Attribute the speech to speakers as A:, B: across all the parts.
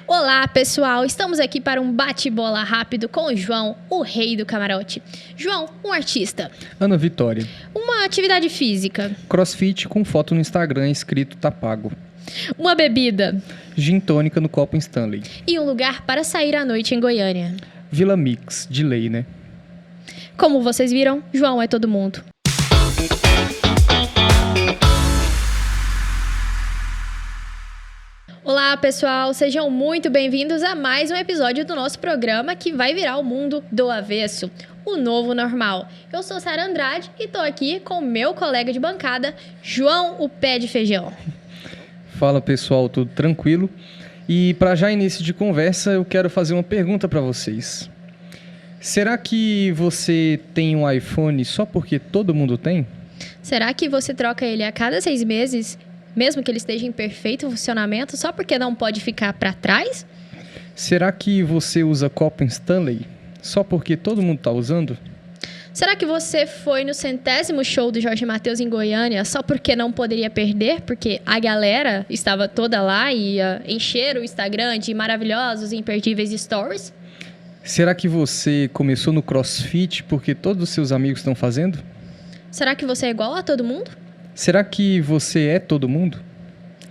A: Olá, pessoal! Estamos aqui para um bate-bola rápido com o João, o rei do camarote. João, um artista.
B: Ana Vitória.
A: Uma atividade física.
B: Crossfit com foto no Instagram escrito tá pago.
A: Uma bebida.
B: Gin tônica no copo Stanley.
A: E um lugar para sair à noite em Goiânia.
B: Vila Mix, de lei, né?
A: Como vocês viram, João é todo mundo. Olá, pessoal! Sejam muito bem-vindos a mais um episódio do nosso programa que vai virar o mundo do avesso, o novo normal. Eu sou Sara Andrade e estou aqui com meu colega de bancada, João, o pé de feijão.
B: Fala, pessoal, tudo tranquilo? E para já início de conversa, eu quero fazer uma pergunta para vocês. Será que você tem um iPhone só porque todo mundo tem?
A: Será que você troca ele a cada 6 meses, mesmo que ele esteja em perfeito funcionamento, só porque não pode ficar para trás?
B: Será que você usa copo Stanley só porque todo mundo está usando?
A: Será que você foi no 100º show do Jorge Mateus em Goiânia só porque não poderia perder? Porque a galera estava toda lá e ia encher o Instagram de maravilhosos e imperdíveis stories?
B: Será que você começou no CrossFit porque todos os seus amigos estão fazendo?
A: Será que você é igual a todo mundo?
B: Será que você é todo mundo?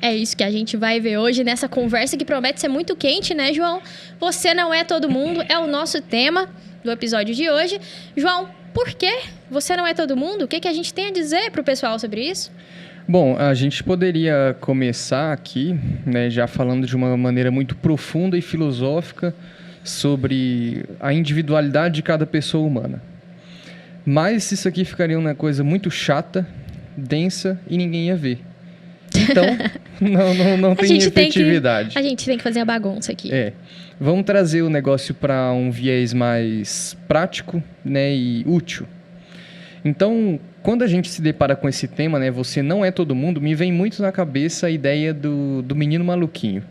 A: É isso que a gente vai ver hoje nessa conversa que promete ser muito quente, né, João? Você não é todo mundo, é o nosso tema do episódio de hoje. João, por que você não é todo mundo? O que a gente tem a dizer para o pessoal sobre isso?
B: Bom, a gente poderia começar aqui, né, já falando de uma maneira muito profunda e filosófica sobre a individualidade de cada pessoa humana. Mas isso aqui ficaria uma coisa muito chata, densa e ninguém ia ver. Então, não tem efetividade.
A: A gente tem que fazer a bagunça aqui.
B: Vamos trazer o negócio para um viés mais prático, né, e útil. Então, quando a gente se depara com esse tema, né, você não é todo mundo, me vem muito na cabeça a ideia do menino maluquinho.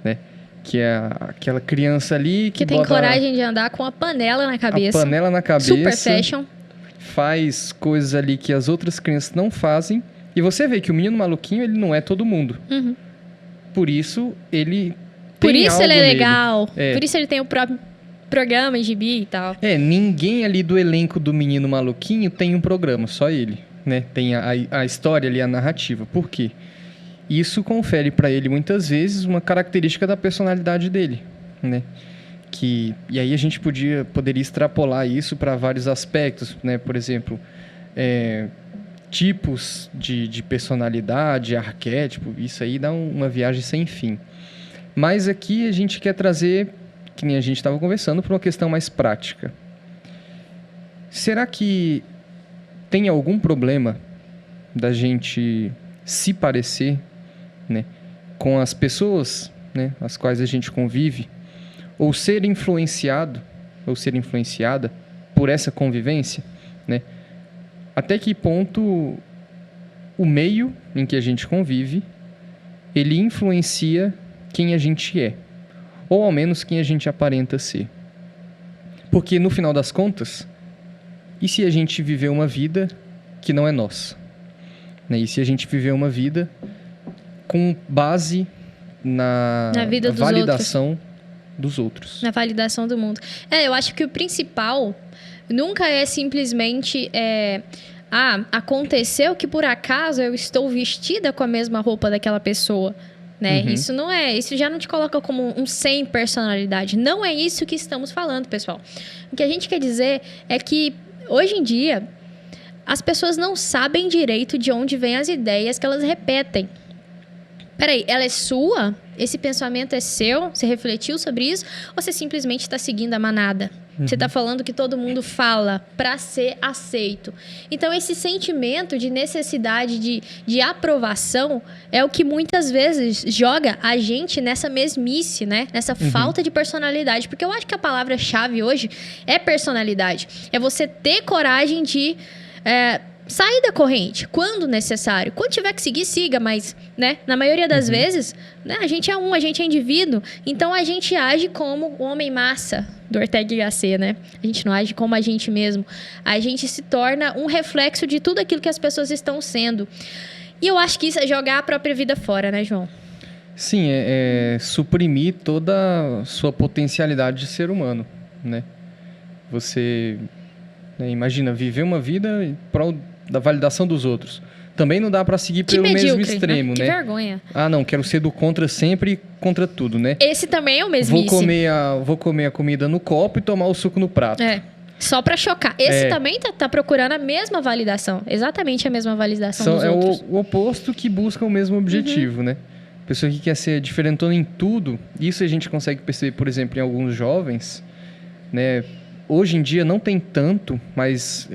B: Né? Que é aquela criança ali que
A: tem coragem de andar com a panela na cabeça.
B: A panela na cabeça.
A: Super fashion.
B: Faz coisas ali que as outras crianças não fazem. E você vê que o menino maluquinho, ele não é todo mundo. Por isso, ele tem
A: Por isso
B: algo
A: ele é
B: nele.
A: legal. Por isso ele tem o próprio programa, gibi e tal.
B: Ninguém ali do elenco do menino maluquinho tem um programa, só ele. Né? Tem a história ali, a narrativa. Por quê? Isso confere para ele, muitas vezes, uma característica da personalidade dele, né? E aí a gente poderia extrapolar isso para vários aspectos, né? Por exemplo, tipos de personalidade, arquétipo, isso aí dá uma viagem sem fim. Mas aqui a gente quer trazer, que nem a gente estava conversando, para uma questão mais prática. Será que tem algum problema da gente se parecer, né, com as pessoas, né, as quais a gente convive, ou ser influenciado, ou ser influenciada por essa convivência, né? Até que ponto o meio em que a gente convive, ele influencia quem a gente é, ou ao menos quem a gente aparenta ser. Porque no final das contas, e se a gente viver uma vida que não é nossa? Né? E se a gente viver uma vida com base na
A: vida
B: validação dos outros.
A: Na validação do mundo. Eu acho que o principal nunca é simplesmente aconteceu que por acaso eu estou vestida com a mesma roupa daquela pessoa. Né? Isso já não te coloca como um sem personalidade. Não é isso que estamos falando, pessoal. O que a gente quer dizer é que hoje em dia as pessoas não sabem direito de onde vêm as ideias que elas repetem. Peraí, ela é sua? Esse pensamento é seu? Você refletiu sobre isso? Ou você simplesmente está seguindo a manada? Você está falando que todo mundo fala para ser aceito. Então, esse sentimento de necessidade de aprovação é o que muitas vezes joga a gente nessa mesmice, né? Nessa falta de personalidade. Porque eu acho que a palavra-chave hoje é personalidade. É você ter coragem de sair da corrente, quando necessário. Quando tiver que seguir, siga, mas, né, na maioria das vezes, né, a gente a gente é indivíduo, então a gente age como o homem massa do Ortega y Gasset, né? A gente não age como a gente mesmo. A gente se torna um reflexo de tudo aquilo que as pessoas estão sendo. E eu acho que isso é jogar a própria vida fora, né, João?
B: Sim, é suprimir toda a sua potencialidade de ser humano, né? Você, né, imagina, viver uma vida em prol da validação dos outros. Também não dá para seguir
A: Que
B: pelo mesmo
A: medíocre,
B: extremo,
A: né?
B: né?
A: Que vergonha.
B: Ah, não, quero ser do contra sempre e contra tudo, né?
A: Esse também é o mesmice.
B: Vou comer a comida no copo e tomar o suco no prato.
A: Só pra chocar. Esse também tá procurando a mesma validação. Exatamente a mesma validação dos outros.
B: O oposto que busca o mesmo objetivo, né? Pessoa que quer ser diferentona em tudo. Isso a gente consegue perceber, por exemplo, em alguns jovens, né? Hoje em dia não tem tanto, mas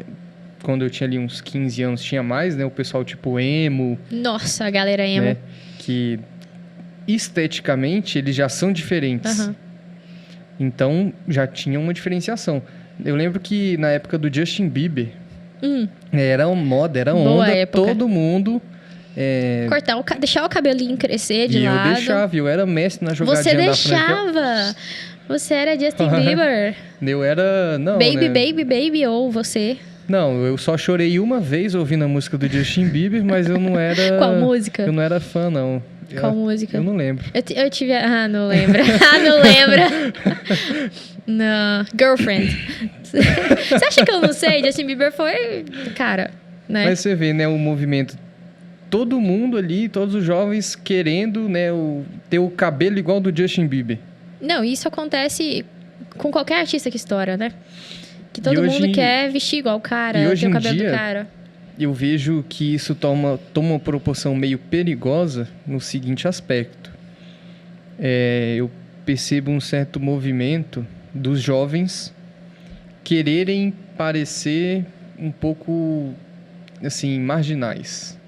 B: quando eu tinha ali uns 15 anos tinha mais, né? O pessoal tipo emo.
A: Nossa, a galera emo.
B: Né? Que esteticamente eles já são diferentes. Então já tinha uma diferenciação. Eu lembro que na época do Justin Bieber, era uma moda, era
A: Boa
B: onda,
A: época.
B: todo mundo...
A: Deixar o cabelinho crescer de lado.
B: Eu deixava, eu era mestre na jogadinha
A: Você
B: da
A: deixava! Você era Justin Bieber.
B: Eu era... Não,
A: baby,
B: né?
A: baby, ou você.
B: Não, eu só chorei uma vez ouvindo a música do Justin Bieber, mas eu não era...
A: Qual música?
B: Eu não era fã, não.
A: Qual música?
B: Eu não lembro.
A: Eu tive... Ah, não lembra. Não lembra. Não. Girlfriend. Você acha que eu não sei? Justin Bieber foi... Cara, né?
B: Mas você vê, né, o movimento... Todo mundo ali, todos os jovens querendo, né, ter o cabelo igual ao do Justin Bieber.
A: Não, isso acontece com qualquer artista que estoura, né? Que todo mundo quer vestir igual o cara, ter o cabelo do cara.
B: Eu vejo que isso toma uma proporção meio perigosa no seguinte aspecto. Eu percebo um certo movimento dos jovens quererem parecer um pouco, assim, marginais.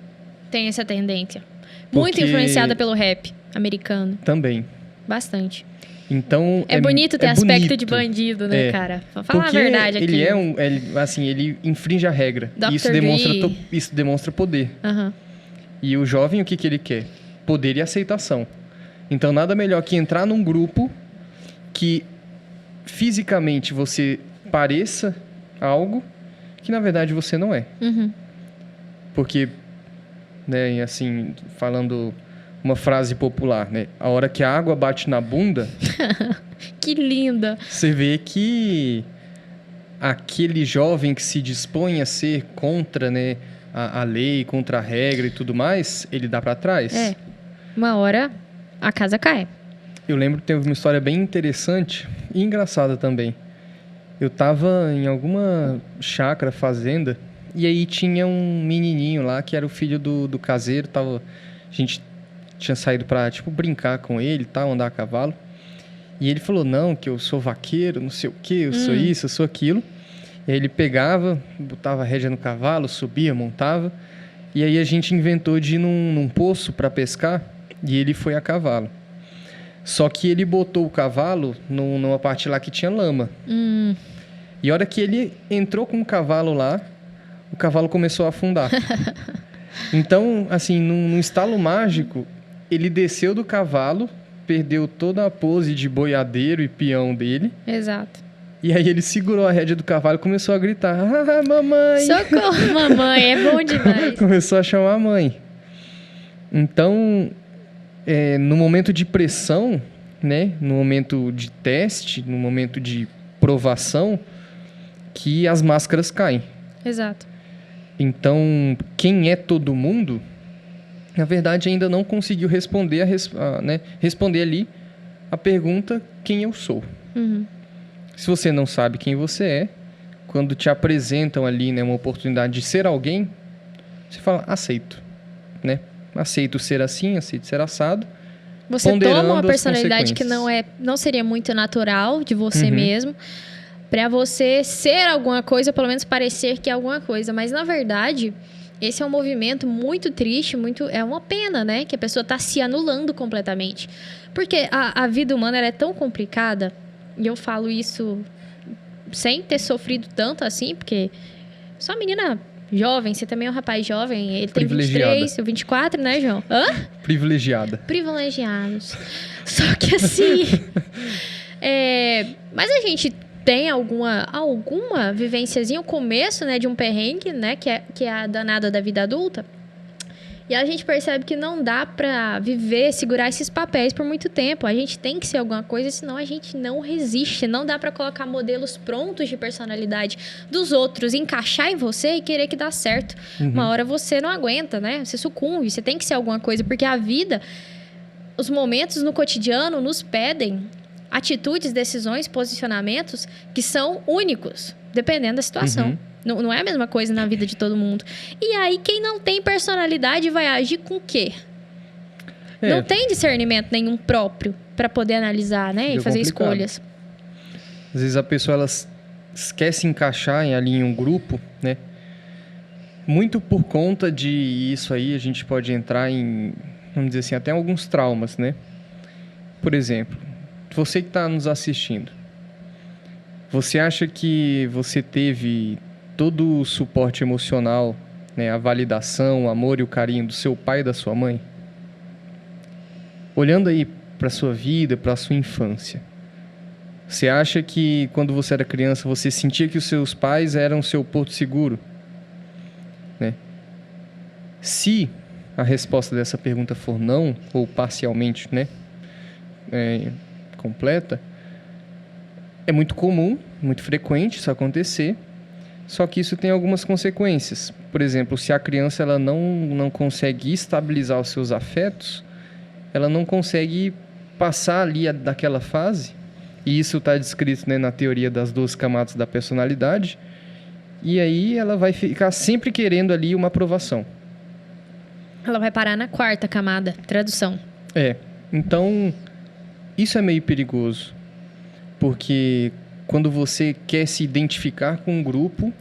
A: Tem essa tendência. Muito influenciada pelo rap americano.
B: Também.
A: Bastante.
B: Então,
A: é bonito ter aspecto de bandido, né, cara? Fala a verdade aqui.
B: Ele infringe a regra.
A: Dr.
B: Isso demonstra poder. E o jovem, o que ele quer? Poder e aceitação. Então, nada melhor que entrar num grupo que fisicamente você pareça algo que, na verdade, você não é. Porque, né, assim, falando uma frase popular, né? A hora que a água bate na bunda...
A: Que linda!
B: Você vê que aquele jovem que se dispõe a ser contra, né, a lei, contra a regra e tudo mais, ele dá para trás.
A: Uma hora a casa cai.
B: Eu lembro que teve uma história bem interessante e engraçada também. Eu tava em alguma chácara, fazenda, e aí tinha um menininho lá que era o filho do caseiro. A gente tinha saído pra, tipo, brincar com ele, andar a cavalo. E ele falou, não, que eu sou vaqueiro, não sei o quê, eu sou isso, eu sou aquilo. E aí ele pegava, botava a rédea no cavalo, subia, montava. E aí a gente inventou de ir num poço para pescar e ele foi a cavalo. Só que ele botou o cavalo numa parte lá que tinha lama. E a hora que ele entrou com o cavalo lá, o cavalo começou a afundar. Então, assim, num estalo mágico, ele desceu do cavalo, perdeu toda a pose de boiadeiro e peão dele.
A: Exato.
B: E aí ele segurou a rédea do cavalo e começou a gritar, mamãe!
A: Socorro, mamãe, é bom demais.
B: Começou a chamar a mãe. Então, no momento de pressão, né, no momento de teste, no momento de provação, que as máscaras caem.
A: Exato.
B: Então, quem é todo mundo, na verdade, ainda não conseguiu responder, responder ali a pergunta quem eu sou. Se você não sabe quem você é, quando te apresentam ali, né, uma oportunidade de ser alguém, você fala, aceito. Né? Aceito ser assim, aceito ser assado.
A: Você toma uma personalidade que não seria muito natural de você mesmo, para você ser alguma coisa, pelo menos parecer que é alguma coisa. Mas, na verdade, esse é um movimento muito triste, é uma pena, né? Que a pessoa está se anulando completamente. Porque a vida humana ela é tão complicada, e eu falo isso sem ter sofrido tanto assim, porque sou uma menina jovem, você também é um rapaz jovem, ele tem 23, eu 24, né, João? Hã?
B: Privilegiada.
A: Privilegiados. Só que assim... Mas a gente tem alguma vivenciazinha, o começo, né, de um perrengue, né, que é a danada da vida adulta. E a gente percebe que não dá pra viver, segurar esses papéis por muito tempo. A gente tem que ser alguma coisa, senão a gente não resiste. Não dá pra colocar modelos prontos de personalidade dos outros, encaixar em você e querer que dá certo. Uma hora você não aguenta, né? Você sucumbe, você tem que ser alguma coisa, porque a vida, os momentos no cotidiano nos pedem atitudes, decisões, posicionamentos que são únicos, dependendo da situação. Não é a mesma coisa na vida de todo mundo. E aí, quem não tem personalidade vai agir com o quê? Não tem discernimento nenhum próprio para poder analisar, né? E fazer escolhas.
B: Às vezes a pessoa ela quer se encaixar ali em um grupo, né? Muito por conta de isso aí, a gente pode entrar em, vamos dizer assim, até alguns traumas, né? Por exemplo, você que está nos assistindo, você acha que você teve todo o suporte emocional, né, a validação, o amor e o carinho do seu pai e da sua mãe? Olhando aí para sua vida, para sua infância, você acha que quando você era criança você sentia que os seus pais eram o seu porto seguro, né? Se a resposta dessa pergunta for não, ou parcialmente, né, completa, é muito comum, muito frequente isso acontecer, só que isso tem algumas consequências. Por exemplo, se a criança ela não consegue estabilizar os seus afetos, ela não consegue passar ali daquela fase, e isso está descrito, né, na teoria das 12 camadas da personalidade, e aí ela vai ficar sempre querendo ali uma aprovação.
A: Ela vai parar na 4ª camada, tradução.
B: Então, isso é meio perigoso, porque quando você quer se identificar com um grupo,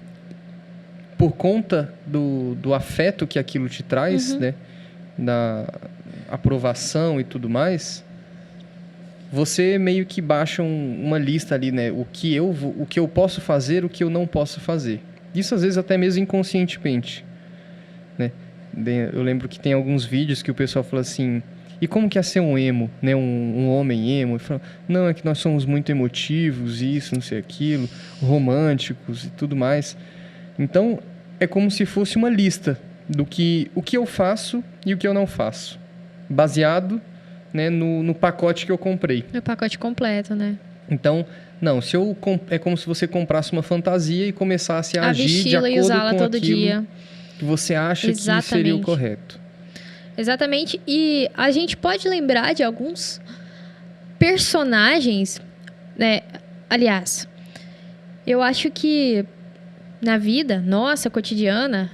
B: por conta do afeto que aquilo te traz, né, da aprovação e tudo mais, você meio que baixa uma lista ali, né, o que eu posso fazer, o que eu não posso fazer. Isso às vezes até mesmo inconscientemente, né? Eu lembro que tem alguns vídeos que o pessoal fala assim: e como que é ser um emo, né? Um homem emo? Fala, não, é que nós somos muito emotivos, isso, não sei aquilo, românticos e tudo mais. Então, é como se fosse uma lista do que o que eu faço e o que eu não faço, baseado, né, no pacote que eu comprei.
A: No pacote completo, né?
B: Então, não, é como se você comprasse uma fantasia e começasse a agir de acordo
A: e usá-la
B: com
A: todo
B: aquilo
A: dia.
B: Que você acha que seria o correto.
A: Exatamente. E a gente pode lembrar de alguns personagens, né? Aliás, eu acho que na vida nossa, cotidiana,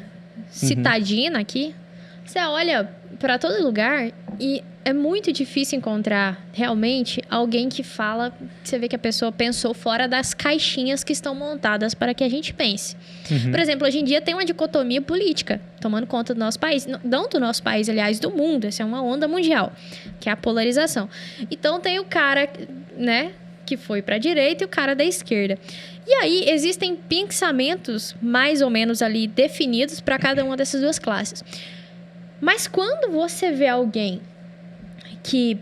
A: citadina aqui, você olha para todo lugar e é muito difícil encontrar realmente alguém que fala, você vê que a pessoa pensou fora das caixinhas que estão montadas para que a gente pense. Por exemplo, hoje em dia tem uma dicotomia política tomando conta do nosso país, não do nosso país, aliás, do mundo. Essa é uma onda mundial, que é a polarização. Então tem o cara, né, que foi para a direita e o cara da esquerda. E aí existem pensamentos mais ou menos ali definidos para cada uma dessas duas classes. Mas quando você vê alguém que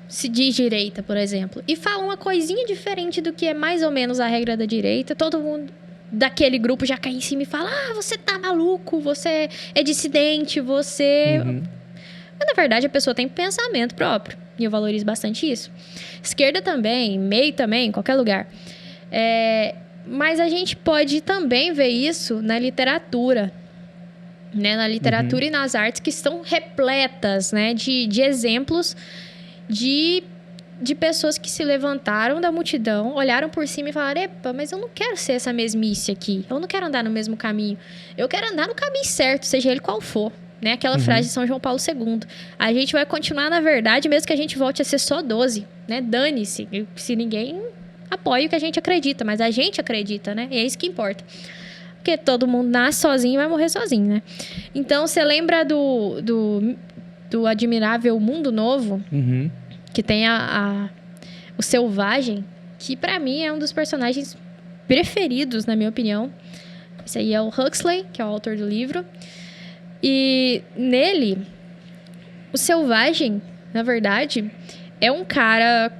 A: se diz direita, por exemplo, e fala uma coisinha diferente do que é mais ou menos a regra da direita, todo mundo daquele grupo já cai em cima e fala: ah, você tá maluco, você é dissidente, você... Mas, na verdade, a pessoa tem pensamento próprio, e eu valorizo bastante isso. Esquerda também, meio também, em qualquer lugar. Mas a gente pode também ver isso na literatura, né? Na literatura e nas artes, que estão repletas, né, de exemplos de pessoas que se levantaram da multidão, olharam por cima e falaram: epa, mas eu não quero ser essa mesmice aqui, eu não quero andar no mesmo caminho, eu quero andar no caminho certo, seja ele qual for, né? Aquela frase de São João Paulo II. A gente vai continuar na verdade, mesmo que a gente volte a ser só 12, né? Dane-se, se ninguém apoia o que a gente acredita, mas a gente acredita, né? E é isso que importa. Porque todo mundo nasce sozinho e vai morrer sozinho, né? Então, você lembra do Admirável Mundo Novo? Que tem o Selvagem, que pra mim é um dos personagens preferidos, na minha opinião. Esse aí é o Huxley, que é o autor do livro. E nele, o Selvagem, na verdade, é um cara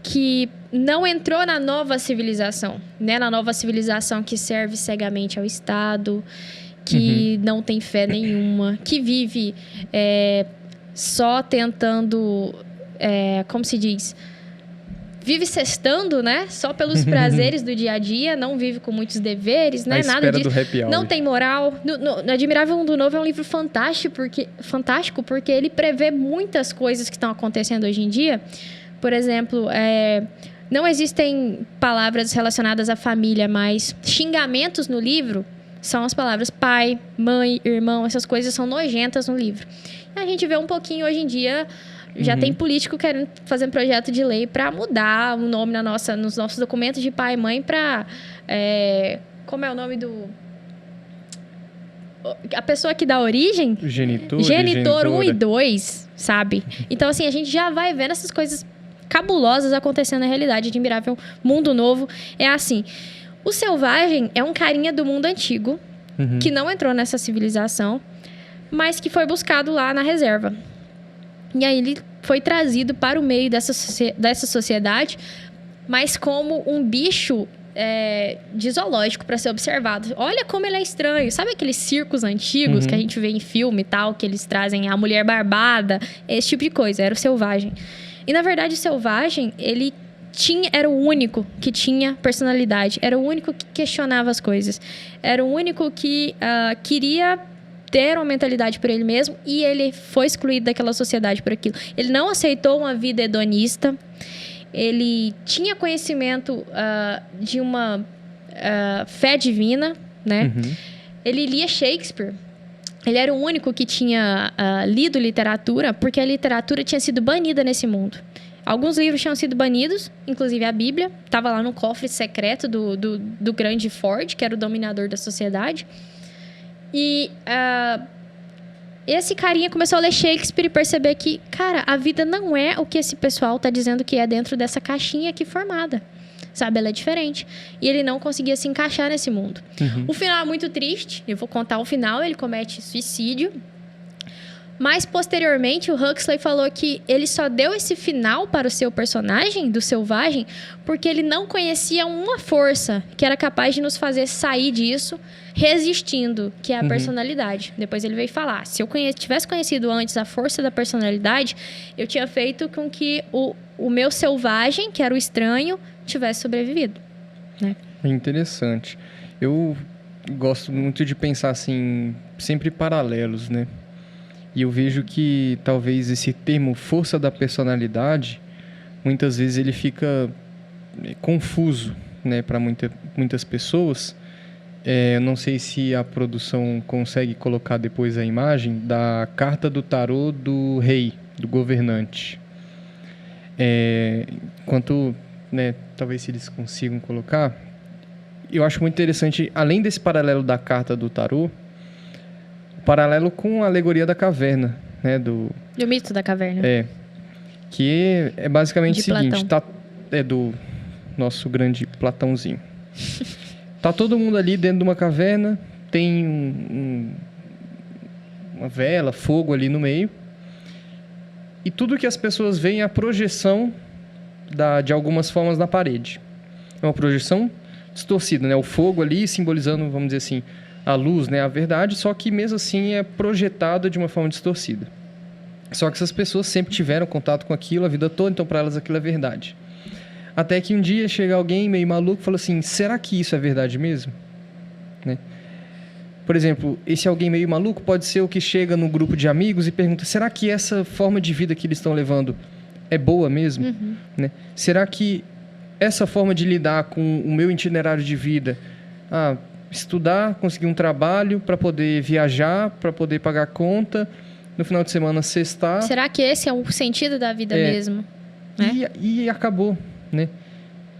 A: que não entrou na nova civilização, né? Na nova civilização que serve cegamente ao Estado, que não tem fé nenhuma, que vive só tentando, como se diz, vive cestando, né? Só pelos prazeres do dia a dia, não vive com muitos deveres, né?
B: Nada disso. Do happy hour.
A: Não tem moral. No Admirável Mundo Novo é um livro fantástico porque ele prevê muitas coisas que estão acontecendo hoje em dia. Por exemplo, não existem palavras relacionadas à família, mas xingamentos no livro são as palavras pai, mãe, irmão. Essas coisas são nojentas no livro. A gente vê um pouquinho hoje em dia, já tem político querendo fazer um projeto de lei para mudar o nome nos nossos documentos de pai e mãe para... como é o nome do... A pessoa que dá origem? Genitor 1 e 2, sabe? Então, assim, a gente já vai vendo essas coisas cabulosas acontecendo na realidade. Admirável Mundo Novo é assim. O Selvagem é um carinha do mundo antigo, que não entrou nessa civilização, mas que foi buscado lá na reserva. E aí ele foi trazido para o meio dessa sociedade, mas como um bicho de zoológico para ser observado. Olha como ele é estranho. Sabe aqueles circos antigos que a gente vê em filme e tal, que eles trazem a mulher barbada? Esse tipo de coisa. Era o Selvagem. E, na verdade, o Selvagem, ele era o único que tinha personalidade. Era o único que questionava as coisas. Era o único que queria ter uma mentalidade por ele mesmo, e ele foi excluído daquela sociedade por aquilo. Ele não aceitou uma vida hedonista. Ele tinha conhecimento de uma fé divina, né? Ele lia Shakespeare. Ele era o único que tinha lido literatura, porque a literatura tinha sido banida nesse mundo. Alguns livros tinham sido banidos, inclusive a Bíblia. Estava lá no cofre secreto do grande Ford, que era o dominador da sociedade. E esse carinha começou a ler Shakespeare e perceber que, cara, a vida não é o que esse pessoal está dizendo que é dentro dessa caixinha aqui formada. Sabe, ela é diferente. E ele não conseguia se encaixar nesse mundo. O final é muito triste. Eu vou contar o final. Ele comete suicídio. Mas, posteriormente, o Huxley falou que ele só deu esse final para o seu personagem, do Selvagem, porque ele não conhecia uma força que era capaz de nos fazer sair disso resistindo, que é a personalidade. Depois ele veio falar, se eu tivesse conhecido antes a força da personalidade, eu tinha feito com que o meu Selvagem, que era o estranho, tivesse sobrevivido. Né?
B: É interessante. Eu gosto muito de pensar assim, sempre paralelos, né? E eu vejo que talvez esse termo força da personalidade, muitas vezes ele fica confuso, né, para muitas pessoas. Eu não sei se a produção consegue colocar depois a imagem da carta do tarô do rei, do governante. Enquanto, né, talvez se eles consigam colocar, eu acho muito interessante, além desse paralelo da carta do tarô, paralelo com a alegoria da caverna, né? Do
A: mito da caverna.
B: Que é basicamente o seguinte,
A: Platão.
B: Do nosso grande Platãozinho. Tá todo mundo ali dentro de uma caverna, tem uma vela, fogo ali no meio, e tudo que as pessoas veem é a projeção de algumas formas na parede. É uma projeção distorcida, né? O fogo ali simbolizando, vamos dizer assim, a luz, né, a verdade, só que mesmo assim é projetado de uma forma distorcida. Só que essas pessoas sempre tiveram contato com aquilo a vida toda, então para elas aquilo é verdade. Até que um dia chega alguém meio maluco e fala assim, será que isso é verdade mesmo? Né? Por exemplo, esse alguém meio maluco pode ser o que chega num grupo de amigos e pergunta, será que essa forma de vida que eles estão levando é boa mesmo? Né? Será que essa forma de lidar com o meu itinerário de vida... estudar, conseguir um trabalho para poder viajar, para poder pagar conta, no final de semana sextar.
A: Será que esse é o sentido da vida mesmo? Né?
B: E acabou, né?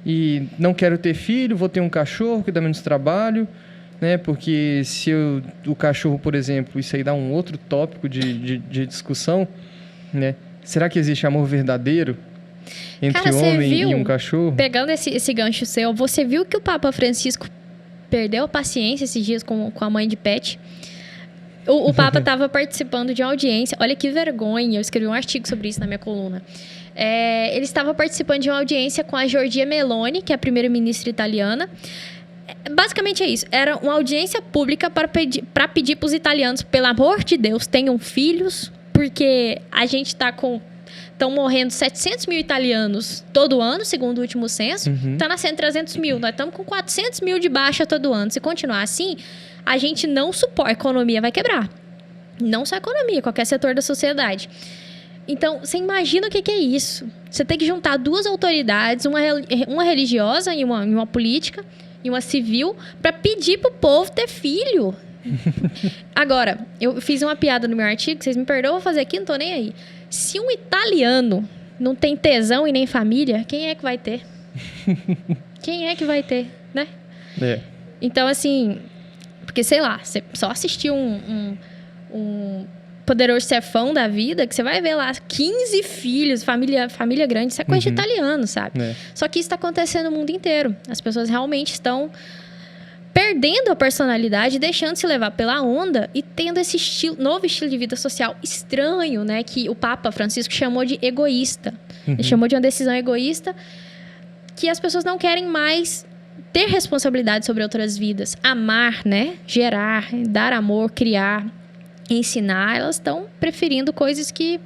B: E não quero ter filho, vou ter um cachorro que dá menos trabalho, né? Porque se o cachorro, por exemplo, isso aí dá um outro tópico de discussão, né? Será que existe amor verdadeiro entre homem e um cachorro?
A: Pegando esse gancho seu, você viu que o Papa Francisco perdeu a paciência esses dias com a mãe de pet? O Papa estava participando de uma audiência. Olha que vergonha, eu escrevi um artigo sobre isso na minha coluna. Ele estava participando de uma audiência com a Giorgia Meloni, que é a primeira-ministra italiana. Basicamente é isso. Era uma audiência pública para pedir para os italianos, pelo amor de Deus, tenham filhos, porque a gente está com... Estão morrendo 700 mil italianos todo ano, segundo o último censo. Está nascendo 300 mil. Nós estamos com 400 mil de baixa todo ano. Se continuar assim, a gente não suporta. A economia vai quebrar. Não só a economia, qualquer setor da sociedade. Então, você imagina o que é isso? Você tem que juntar duas autoridades, uma religiosa e uma política, e uma civil, para pedir pro povo ter filho. Agora, eu fiz uma piada no meu artigo, vocês me perdoam, vou fazer aqui, não tô nem aí. Se um italiano não tem tesão e nem família, quem é que vai ter? Quem é que vai ter, né?
B: É.
A: Então, assim, porque, sei lá, você só assistiu um Poderoso Chefão da vida, que você vai ver lá 15 filhos, família grande, isso é coisa de italiano, sabe? É. Só que isso está acontecendo no mundo inteiro. As pessoas realmente estão perdendo a personalidade, deixando se levar pela onda e tendo esse novo estilo de vida social estranho, né? Que o Papa Francisco chamou de egoísta. Ele chamou de uma decisão egoísta, que as pessoas não querem mais ter responsabilidade sobre outras vidas. Amar, né? Gerar, dar amor, criar, ensinar. Elas estão preferindo coisas que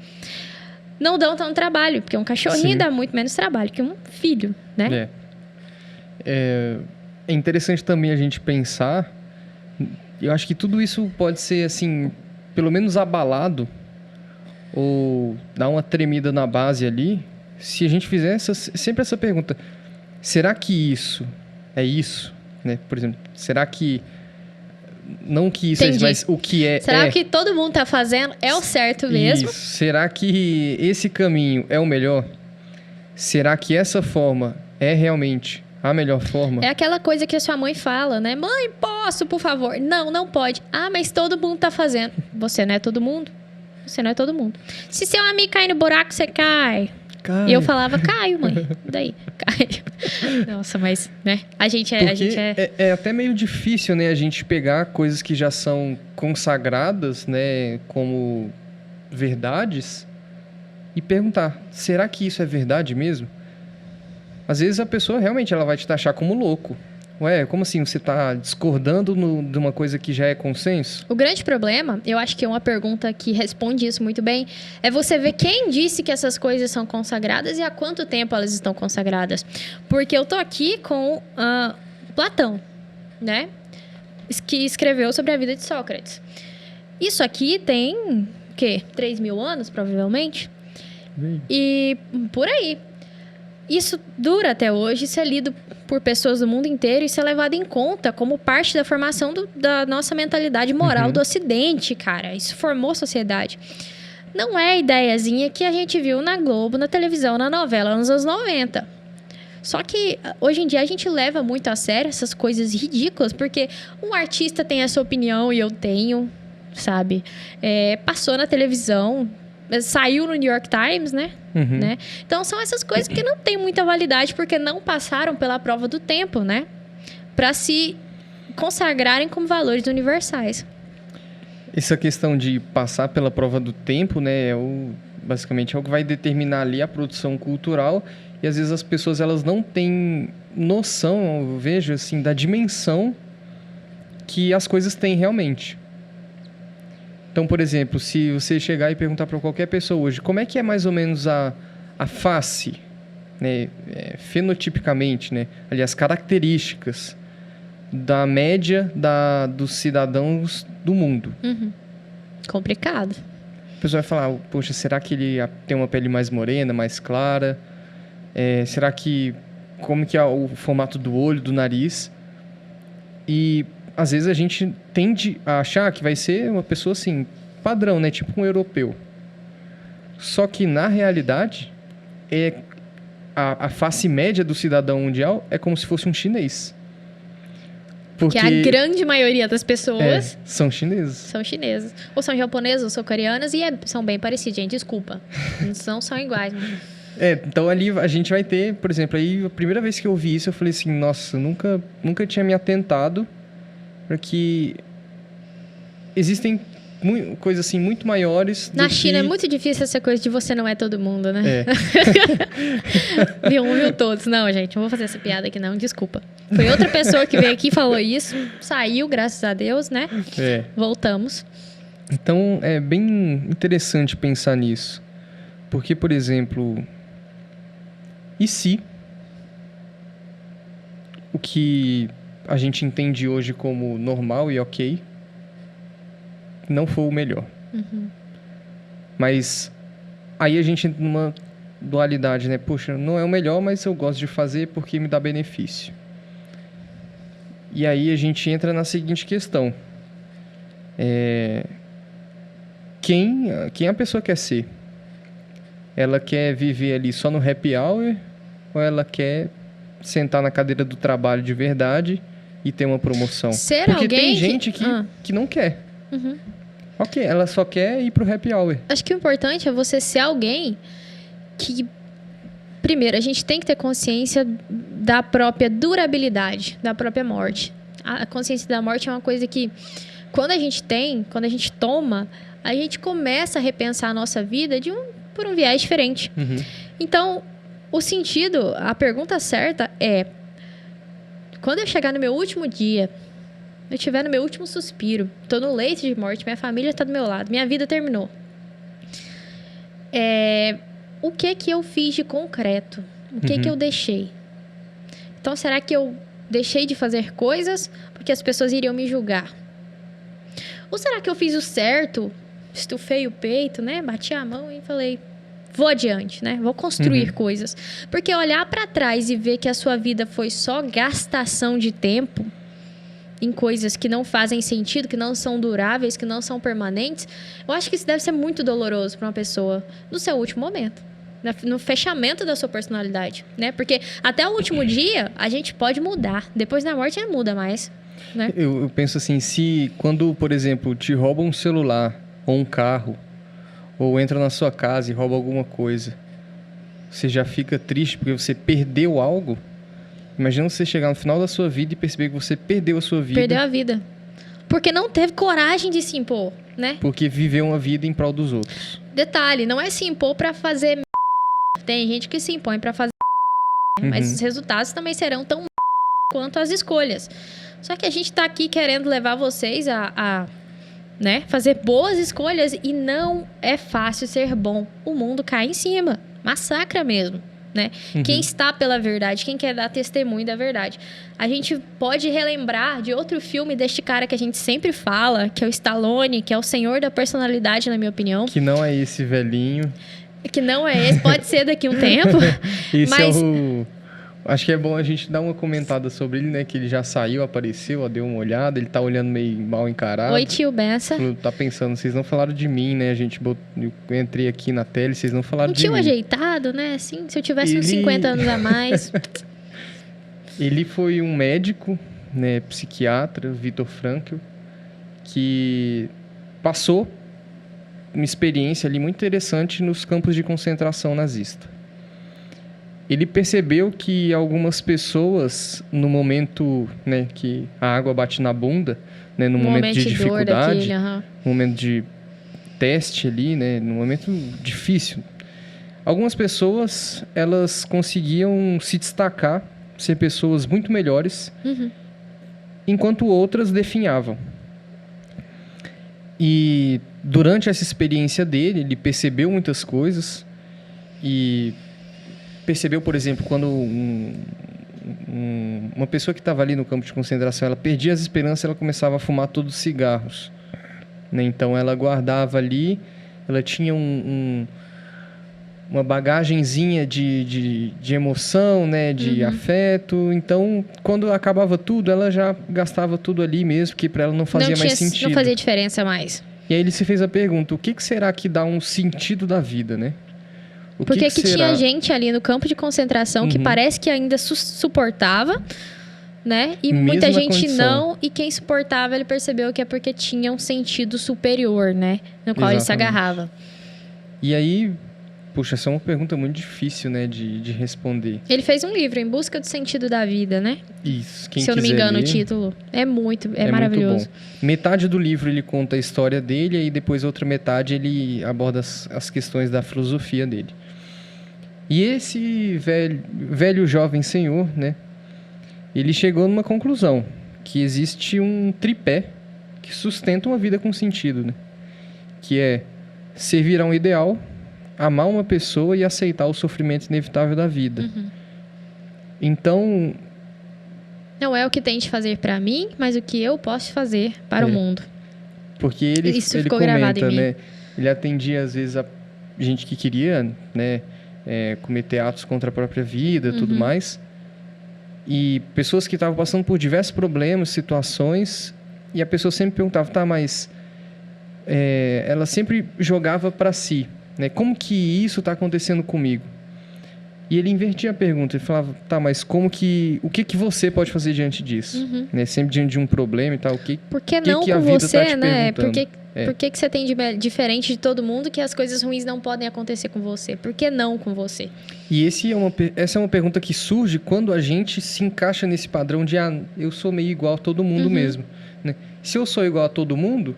A: não dão tanto trabalho, porque um cachorrinho dá muito menos trabalho que um filho, né?
B: É interessante também a gente pensar, eu acho que tudo isso pode ser, assim, pelo menos abalado ou dar uma tremida na base ali, se a gente fizer sempre essa pergunta, será que isso é isso? Né? Por exemplo, será que... Não que isso, mas o que é...
A: Será que todo mundo tá fazendo é o certo mesmo?
B: Isso. Será que esse caminho é o melhor? Será que essa forma é realmente a melhor forma?
A: É aquela coisa que a sua mãe fala, né? Mãe, posso, por favor? Não, não pode. Ah, mas todo mundo tá fazendo. Você não é todo mundo. Você não é todo mundo. Se seu amigo cair no buraco, você cai. E eu falava, caio, mãe. Daí, caio. Nossa, mas, né? A gente
B: é até meio difícil, né? A gente pegar coisas que já são consagradas, né? Como verdades e perguntar, será que isso é verdade mesmo? Às vezes a pessoa realmente ela vai te taxar como louco. Ué, como assim? Você está discordando de uma coisa que já é consenso?
A: O grande problema, eu acho que é uma pergunta que responde isso muito bem, é você ver quem disse que essas coisas são consagradas e há quanto tempo elas estão consagradas. Porque eu tô aqui com Platão, né? Que escreveu sobre a vida de Sócrates. Isso aqui tem, o quê? 3.000 anos, provavelmente? E por aí. Isso dura até hoje, isso é lido por pessoas do mundo inteiro, isso é levado em conta como parte da formação da nossa mentalidade moral do Ocidente, cara. Isso formou a sociedade. Não é a ideiazinha que a gente viu na Globo, na televisão, na novela, nos anos 90. Só que, hoje em dia, a gente leva muito a sério essas coisas ridículas, porque um artista tem essa opinião e eu tenho, sabe? Passou na televisão... Saiu no New York Times, né? Né? Então, são essas coisas que não têm muita validade porque não passaram pela prova do tempo, né? Para se consagrarem como valores universais.
B: Essa questão de passar pela prova do tempo, né? Basicamente é o que vai determinar ali a produção cultural. E, às vezes, as pessoas elas não têm noção, eu vejo, assim, da dimensão que as coisas têm realmente. Então, por exemplo, se você chegar e perguntar para qualquer pessoa hoje, como é que é mais ou menos a face, né, fenotipicamente, né, ali as características da média dos cidadãos do mundo?
A: Complicado.
B: A pessoa vai falar, poxa, será que ele tem uma pele mais morena, mais clara? Será que... Como que é o formato do olho, do nariz? E... Às vezes a gente tende a achar que vai ser uma pessoa assim, padrão, né? Tipo um europeu. Só que na realidade, a face média do cidadão mundial é como se fosse um chinês.
A: Porque a grande maioria das pessoas...
B: são chineses.
A: São chinesas. Ou são japonesas, ou são coreanas, e são bem parecidas, gente. Desculpa. Não são iguais.
B: Então ali a gente vai ter, por exemplo, aí a primeira vez que eu vi isso, eu falei assim, nossa, nunca tinha me atentado para que existem coisas assim muito maiores.
A: Na China é muito difícil essa coisa de você não é todo mundo, né? Viu todos. Não, gente, não vou fazer essa piada aqui não, desculpa. Foi outra pessoa que veio aqui e falou isso, saiu, graças a Deus, né? Voltamos.
B: Então, é bem interessante pensar nisso. Porque, por exemplo, e se o que a gente entende hoje como normal e ok não for o melhor? Mas aí a gente entra numa dualidade, né? Poxa, não é o melhor, mas eu gosto de fazer porque me dá benefício. E aí a gente entra na seguinte questão. Quem a pessoa quer ser? Ela quer viver ali só no happy hour? Ou ela quer sentar na cadeira do trabalho de verdade e ter uma promoção? Porque tem gente que não quer. Ok, ela só quer ir pro happy hour.
A: Acho que o importante é você ser alguém que... Primeiro, a gente tem que ter consciência da própria durabilidade, da própria morte. A consciência da morte é uma coisa que, quando a gente toma, a gente começa a repensar a nossa vida por um viés diferente. Então, o sentido, a pergunta certa é... Quando eu chegar no meu último dia, eu estiver no meu último suspiro, estou no leito de morte, minha família está do meu lado, minha vida terminou. O que eu fiz de concreto? O que eu deixei? Então, será que eu deixei de fazer coisas porque as pessoas iriam me julgar? Ou será que eu fiz o certo, estufei o peito, né? Bati a mão e falei, vou adiante, né? Vou construir coisas. Porque olhar para trás e ver que a sua vida foi só gastação de tempo em coisas que não fazem sentido, que não são duráveis, que não são permanentes, eu acho que isso deve ser muito doloroso para uma pessoa no seu último momento, no fechamento da sua personalidade, né? Porque até o último dia a gente pode mudar, depois da morte não muda mais, né?
B: Eu penso assim, se quando, por exemplo, te roubam um celular ou um carro, ou entra na sua casa e rouba alguma coisa, você já fica triste porque você perdeu algo? Imagina você chegar no final da sua vida e perceber que você perdeu a sua vida.
A: Perdeu a vida. Porque não teve coragem de se impor, né?
B: Porque viveu uma vida em prol dos outros.
A: Detalhe, não é se impor pra fazer... Tem gente que se impõe pra fazer... Mas os resultados também serão tão quanto as escolhas. Só que a gente tá aqui querendo levar vocês a né, fazer boas escolhas e não é fácil ser bom. O mundo cai em cima. Massacra mesmo. Né? Quem está pela verdade, quem quer dar testemunho da verdade. A gente pode relembrar de outro filme deste cara que a gente sempre fala, que é o Stallone, que é o senhor da personalidade, na minha opinião.
B: Que não é esse velhinho.
A: Que não é esse, pode ser daqui a um tempo.
B: Esse mas... Acho que é bom a gente dar uma comentada sobre ele, né? Que ele já saiu, apareceu, deu uma olhada, ele tá olhando meio mal encarado.
A: Oi, tio Bessa.
B: Tá pensando, vocês não falaram de mim, né? Eu entrei aqui na tela e vocês não falaram de mim.
A: Um tio ajeitado, né? Assim, se eu tivesse uns 50 anos a mais.
B: Ele foi um médico, né? Psiquiatra, Viktor Frankl, que passou uma experiência ali muito interessante nos campos de concentração nazista. Ele percebeu que algumas pessoas, no momento, né, que a água bate na bunda, né, no momento de dificuldade, no momento de teste ali, né, no momento difícil, algumas pessoas, elas conseguiam se destacar, ser pessoas muito melhores, enquanto outras definhavam. E durante essa experiência dele, ele percebeu muitas coisas e... percebeu, por exemplo, quando uma pessoa que estava ali no campo de concentração, ela perdia as esperanças, ela começava a fumar todos os cigarros. Né? Então, ela guardava ali, ela tinha uma bagagenzinha de emoção, né? De afeto. Então, quando acabava tudo, ela já gastava tudo ali mesmo, que para ela não fazia mais sentido.
A: Não fazia diferença mais.
B: E aí ele se fez a pergunta, o que será que dá um sentido da vida, né?
A: Porque que tinha gente ali no campo de concentração que parece que ainda suportava, né? E muita gente não. E quem suportava, ele percebeu que é porque tinha um sentido superior, né? No qual ele se agarrava.
B: E aí, Puxa, essa é uma pergunta muito difícil, né, de responder.
A: Ele fez um livro, Em Busca do Sentido da Vida, né?
B: Isso, quem
A: Se eu não me
B: quiser
A: engano,
B: ler,
A: o título. É maravilhoso.
B: muito bom. Metade do livro ele conta a história dele e depois outra metade ele aborda as questões da filosofia dele. E esse velho jovem senhor, né, ele chegou numa conclusão, que existe um tripé que sustenta uma vida com sentido, né? Que é servir a um ideal, amar uma pessoa e aceitar o sofrimento inevitável da vida.
A: Uhum.
B: Então...
A: Não é o que tem de fazer para mim, mas o que eu posso fazer para o mundo.
B: Porque ele
A: ficou gravado em
B: comenta,
A: mim.
B: né? Ele atendia, às vezes, a gente que queria, né, cometer atos contra a própria vida e tudo mais. E pessoas que estavam passando por diversos problemas, situações, e a pessoa sempre perguntava, tá, mas... ela sempre jogava para si, né? Como que isso está acontecendo comigo? E ele invertia a pergunta, ele falava, tá, mas o que você pode fazer diante disso? Né? Sempre diante de um problema e tal,
A: Por que não
B: que a
A: com
B: vida
A: você,
B: tá te
A: né?
B: perguntando?
A: Por que você tem diferente de todo mundo que as coisas ruins não podem acontecer com você? Por que não com você?
B: E essa é uma pergunta que surge quando a gente se encaixa nesse padrão de, eu sou meio igual a todo mundo mesmo. Né? Se eu sou igual a todo mundo,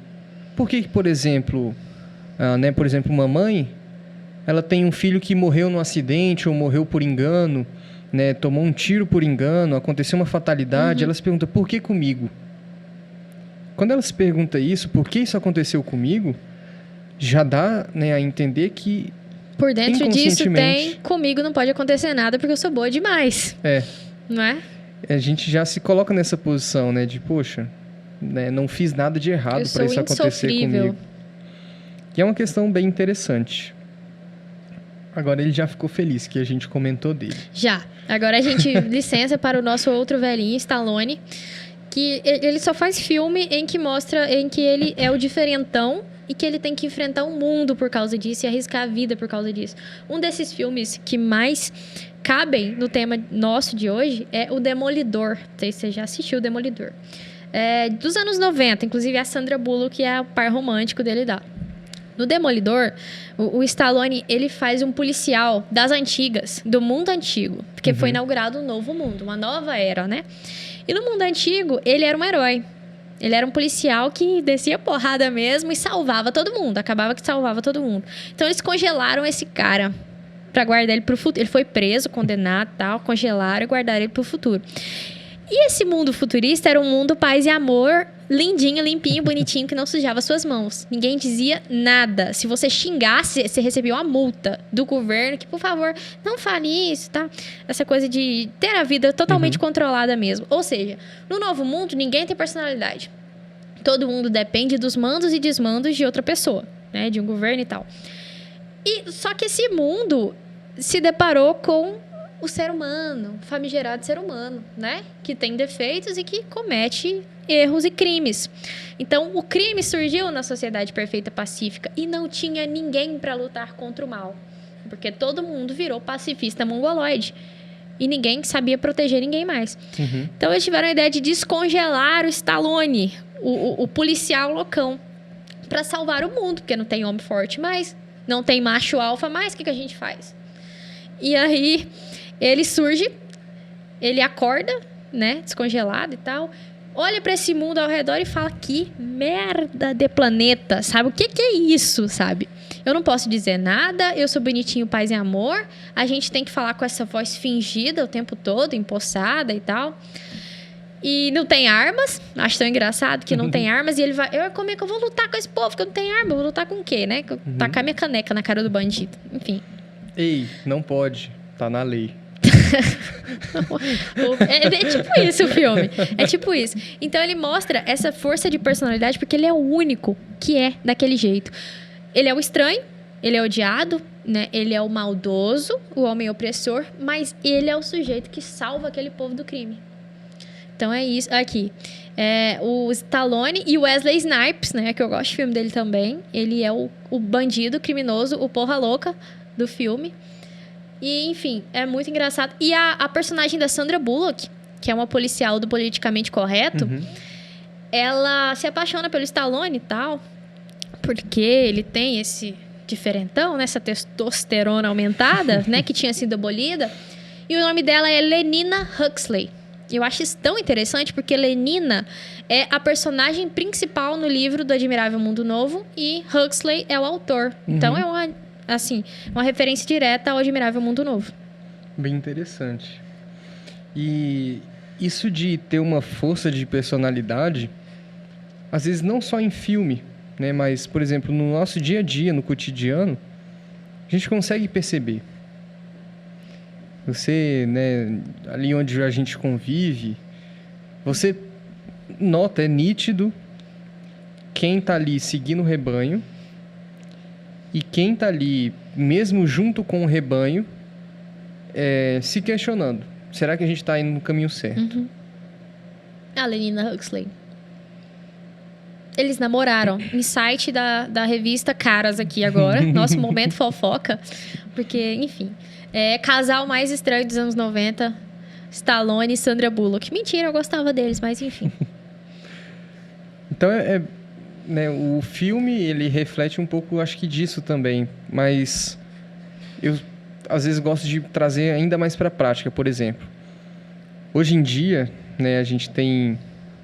B: por que, por exemplo, uma mãe, ela tem um filho que morreu num acidente ou morreu por engano, né? Tomou um tiro por engano, aconteceu uma fatalidade, ela se pergunta, por que comigo? Quando ela se pergunta isso, por que isso aconteceu comigo, já dá, né, a entender que
A: por dentro disso tem, comigo não pode acontecer nada porque eu sou boa demais. Não é?
B: A gente já se coloca nessa posição, né, de, poxa, né, não fiz nada de errado para isso acontecer comigo. Que é uma questão bem interessante. Agora ele já ficou feliz que a gente comentou dele.
A: Já. Agora a gente licença para o nosso outro velhinho, Stallone, que ele só faz filme em que ele é o diferentão e que ele tem que enfrentar o mundo por causa disso e arriscar a vida por causa disso. Um desses filmes que mais cabem no tema nosso de hoje é o Demolidor. Não sei se você já assistiu o Demolidor. Dos anos 90, inclusive a Sandra Bullock é o par romântico dele lá. No Demolidor, o Stallone, ele faz um policial das antigas, do mundo antigo. Porque foi inaugurado um novo mundo, uma nova era, né? E no mundo antigo, ele era um herói. Ele era um policial que descia porrada mesmo e salvava todo mundo. Acabava que salvava todo mundo. Então, eles congelaram esse cara pra guardar ele pro futuro. Ele foi preso, condenado e tal. Congelaram e guardaram ele pro futuro. E esse mundo futurista era um mundo paz e amor, lindinho, limpinho, bonitinho, que não sujava suas mãos. Ninguém dizia nada. Se você xingasse, você recebia uma multa do governo, que, por favor, não fale isso, tá? Essa coisa de ter a vida totalmente controlada mesmo. Ou seja, no novo mundo, ninguém tem personalidade. Todo mundo depende dos mandos e desmandos de outra pessoa, né? De um governo e tal. Só que esse mundo se deparou com o ser humano, o famigerado ser humano, né? Que tem defeitos e que comete erros e crimes. Então, o crime surgiu na sociedade perfeita pacífica e não tinha ninguém para lutar contra o mal. Porque todo mundo virou pacifista mongoloide. E ninguém sabia proteger ninguém mais. Então, eles tiveram a ideia de descongelar o Stallone, o policial loucão, para salvar o mundo. Porque não tem homem forte mais, não tem macho alfa mais, o que a gente faz? E aí... ele surge, ele acorda, né, descongelado e tal, olha pra esse mundo ao redor e fala, que merda de planeta, sabe? O que é isso, sabe? Eu não posso dizer nada, eu sou bonitinho, paz e amor, a gente tem que falar com essa voz fingida o tempo todo, empossada e tal. E não tem armas, acho tão engraçado que não tem armas, e ele vai, como é que eu vou lutar com esse povo que eu não tenho arma? Eu vou lutar com o quê, né? Tacar minha caneca na cara do bandido, enfim.
B: Ei, não pode, tá na lei.
A: É tipo isso o filme. É tipo isso. Então ele mostra essa força de personalidade porque ele é o único que é daquele jeito. Ele é o estranho, ele é odiado, né? Ele é o maldoso, o homem opressor, mas ele é o sujeito que salva aquele povo do crime. Então é isso. Aqui. O Stallone e o Wesley Snipes, né? Que eu gosto do filme dele também. Ele é o bandido criminoso, o porra louca do filme. E, enfim, é muito engraçado. E a personagem da Sandra Bullock, que é uma policial do politicamente correto, ela se apaixona pelo Stallone e tal, porque ele tem diferentão, né? Essa testosterona aumentada, né? Que tinha sido abolida. E o nome dela é Lenina Huxley. Eu acho isso tão interessante porque Lenina é a personagem principal no livro do Admirável Mundo Novo e Huxley é o autor. Então é uma referência direta ao Admirável Mundo Novo.
B: Bem interessante. E isso de ter uma força de personalidade, às vezes não só em filme, né, mas, por exemplo, no nosso dia a dia, no cotidiano, a gente consegue perceber. Você, né, ali onde a gente convive, você nota, é nítido quem está ali seguindo o rebanho e quem está ali, mesmo junto com o rebanho, se questionando. Será que a gente está indo no caminho certo?
A: A Lenina Huxley. Eles namoraram. Insight da revista Caras aqui agora. Nosso momento fofoca. Porque, enfim... casal mais estranho dos anos 90, Stallone e Sandra Bullock. Mentira, eu gostava deles, mas enfim.
B: Então, né, o filme, ele reflete um pouco, acho que disso também. Mas eu, às vezes, gosto de trazer ainda mais para a prática, por exemplo. Hoje em dia, né, a gente tem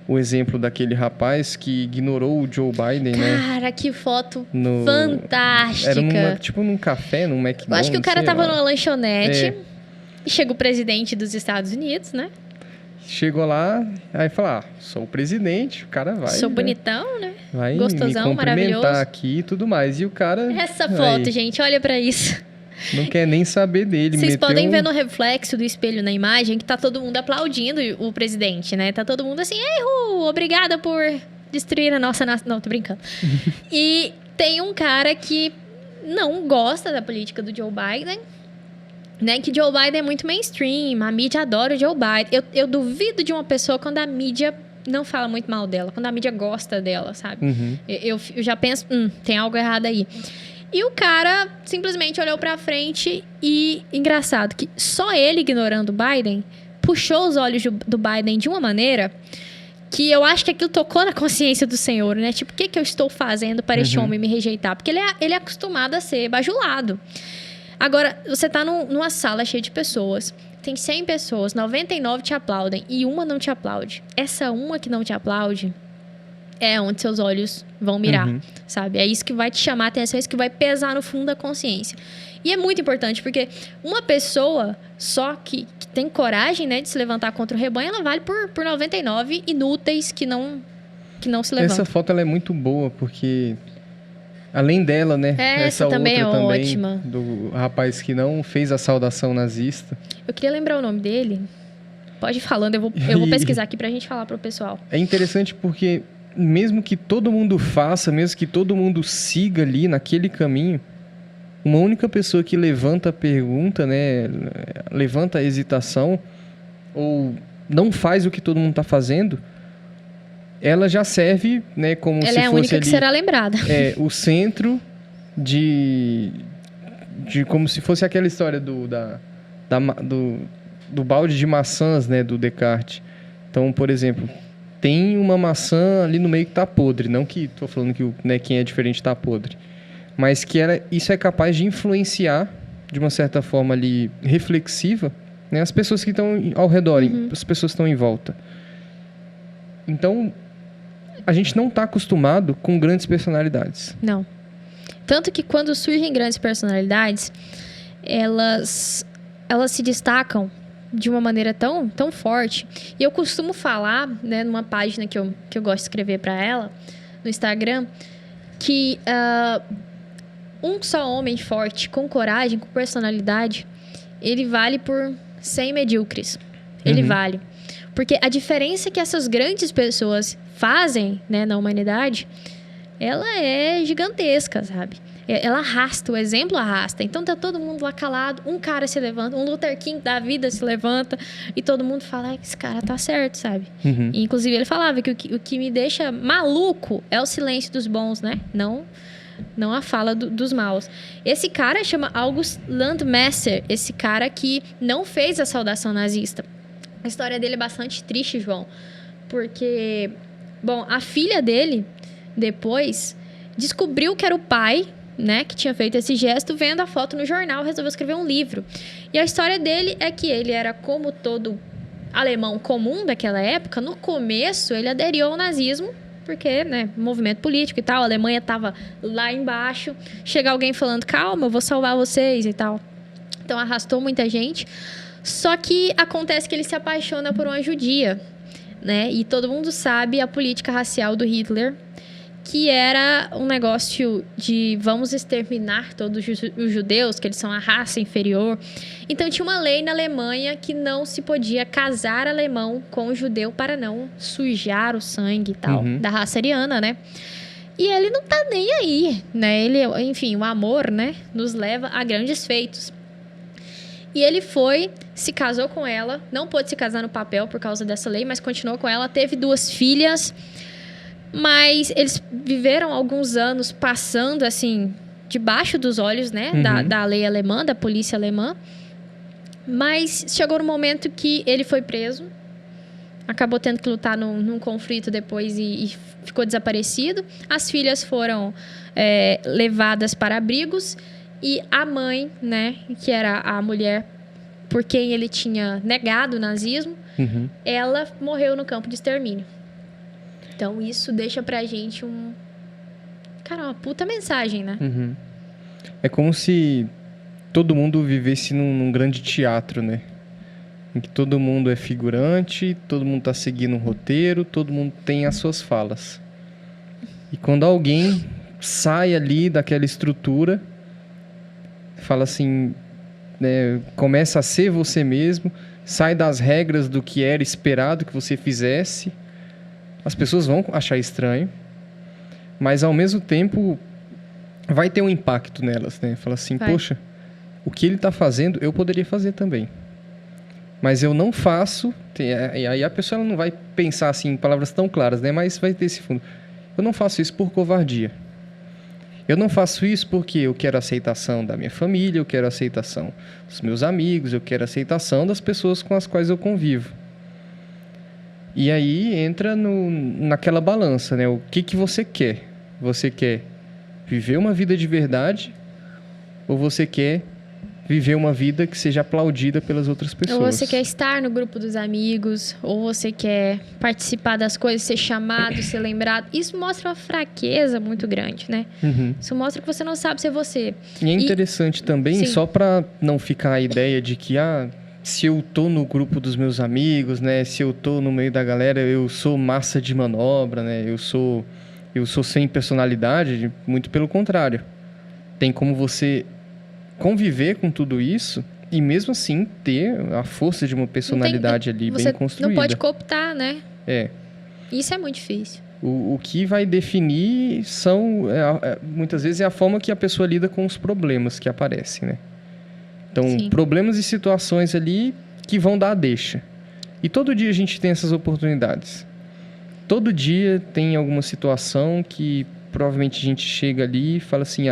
B: o exemplo daquele rapaz que ignorou o Joe Biden, né?
A: Cara, que foto fantástica.
B: Era num café, num McDonald's.
A: Eu acho que o cara tava numa lanchonete e chega o presidente dos Estados Unidos, né?
B: Chegou lá, aí fala, sou o presidente, o cara vai...
A: Sou bonitão, né?
B: Vai
A: gostosão,
B: me
A: maravilhoso.
B: cumprimentar aqui e tudo mais. E o cara...
A: Essa foto, gente, olha pra isso.
B: Não quer nem saber dele.
A: Vocês podem ver no reflexo do espelho na imagem que tá todo mundo aplaudindo o presidente, né? Tá todo mundo assim, obrigada por destruir a nossa nação. Não, tô brincando. E tem um cara que não gosta da política do Joe Biden, né? Que Joe Biden é muito mainstream, a mídia adora o Joe Biden. Eu duvido de uma pessoa quando a mídia não fala muito mal dela, quando a mídia gosta dela, sabe? Eu já penso, tem algo errado aí. E o cara simplesmente olhou pra frente e... Engraçado que só ele, ignorando o Biden, puxou os olhos do Biden de uma maneira que eu acho que aquilo tocou na consciência do Senhor, né? Tipo, o que eu estou fazendo para este homem me rejeitar? Porque ele é acostumado a ser bajulado. Agora, você tá numa sala cheia de pessoas, tem 100 pessoas, 99 te aplaudem e uma não te aplaude. Essa uma que não te aplaude... é onde seus olhos vão mirar, sabe? É isso que vai te chamar a atenção, é isso que vai pesar no fundo da consciência. E é muito importante, porque uma pessoa só que tem coragem, né, de se levantar contra o rebanho, ela vale por 99 inúteis que não se levantam.
B: Essa foto ela é muito boa, porque além dela, né, essa
A: também
B: outra
A: é
B: também,
A: ótima.
B: do rapaz que não fez a saudação nazista.
A: Eu queria lembrar o nome dele. Pode ir falando, eu vou pesquisar aqui pra gente falar pro pessoal.
B: É interessante porque mesmo que todo mundo faça, mesmo que todo mundo siga ali naquele caminho, uma única pessoa que levanta a pergunta, né, levanta a hesitação, ou não faz o que todo mundo está fazendo, ela já serve, né, como se fosse...
A: Ela é a única que será lembrada.
B: O centro de como se fosse aquela história do balde de maçãs, né, do Descartes. Então, por exemplo... tem uma maçã ali no meio que tá podre. Não que tô falando que quem é diferente tá podre. Mas que isso é capaz de influenciar, de uma certa forma ali, reflexiva, né, as pessoas que estão ao redor, as pessoas que estão em volta. Então, a gente não tá acostumado com grandes personalidades.
A: Não. Tanto que quando surgem grandes personalidades, elas se destacam de uma maneira tão, tão forte. E eu costumo falar, né, numa página que eu gosto de escrever para ela, no Instagram, que um só homem forte, com coragem, com personalidade, ele vale por 100 medíocres. Ele vale. Porque a diferença que essas grandes pessoas fazem, né, na humanidade, ela é gigantesca, sabe? Ela arrasta, o exemplo arrasta. Então tá todo mundo lá calado, um cara se levanta, um Luther King da vida se levanta e todo mundo fala, esse cara tá certo, sabe? E, inclusive ele falava que o que me deixa maluco é o silêncio dos bons, né? Não a fala dos maus. Esse cara chama August Landmesser, esse cara que não fez a saudação nazista. A história dele é bastante triste, João, porque, bom, a filha dele depois descobriu que era o pai né, que tinha feito esse gesto, vendo a foto no jornal, resolveu escrever um livro. E a história dele é que ele era como todo alemão comum daquela época. No começo, ele aderiu ao nazismo, porque, né, movimento político e tal, a Alemanha estava lá embaixo. Chega alguém falando, calma, eu vou salvar vocês e tal. Então, arrastou muita gente. Só que acontece que ele se apaixona por uma judia, né? E todo mundo sabe a política racial do Hitler, que era um negócio de vamos exterminar todos os judeus, que eles são a raça inferior. Então, tinha uma lei na Alemanha que não se podia casar alemão com o judeu para não sujar o sangue e tal, da raça ariana, né? E ele não tá nem aí, né? Ele, enfim, o amor, né, nos leva a grandes feitos. E ele foi, se casou com ela, não pôde se casar no papel por causa dessa lei, mas continuou com ela, teve 2 filhas. Mas eles viveram alguns anos passando, assim, debaixo dos olhos, né? Da lei alemã, da polícia alemã. Mas chegou no momento que ele foi preso. Acabou tendo que lutar num conflito depois e ficou desaparecido. As filhas foram levadas para abrigos. E a mãe, né? Que era a mulher por quem ele tinha negado o nazismo. Ela morreu no campo de extermínio. Então, isso deixa pra gente uma puta mensagem, né?
B: É como se todo mundo vivesse num grande teatro, né? Em que todo mundo é figurante, todo mundo tá seguindo um roteiro, todo mundo tem as suas falas. E quando alguém sai ali daquela estrutura, fala assim, né, começa a ser você mesmo, sai das regras do que era esperado que você fizesse, as pessoas vão achar estranho, mas ao mesmo tempo vai ter um impacto nelas, né? Fala assim, poxa, o que ele está fazendo, eu poderia fazer também. Mas eu não faço, e aí a pessoa ela não vai pensar assim em palavras tão claras, né? Mas vai ter esse fundo. Eu não faço isso por covardia. Eu não faço isso porque eu quero a aceitação da minha família, eu quero a aceitação dos meus amigos, eu quero a aceitação das pessoas com as quais eu convivo. E aí entra naquela balança, né? O que você quer? Você quer viver uma vida de verdade ou você quer viver uma vida que seja aplaudida pelas outras pessoas?
A: Ou você quer estar no grupo dos amigos, ou você quer participar das coisas, ser chamado, ser lembrado. Isso mostra uma fraqueza muito grande, né? Isso mostra que você não sabe ser você.
B: E é interessante também, sim, só para não ficar a ideia de que... se eu tô no grupo dos meus amigos, né? Se eu tô no meio da galera, eu sou massa de manobra, né? Eu sou sem personalidade. Muito pelo contrário. Tem como você conviver com tudo isso e mesmo assim ter a força de uma personalidade ali bem construída.
A: Não pode cooptar, né? Isso é muito difícil.
B: O que vai definir muitas vezes é a forma que a pessoa lida com os problemas que aparecem, né? Então, sim, problemas e situações ali que vão dar a deixa. E todo dia a gente tem essas oportunidades. Todo dia tem alguma situação que provavelmente a gente chega ali e fala assim,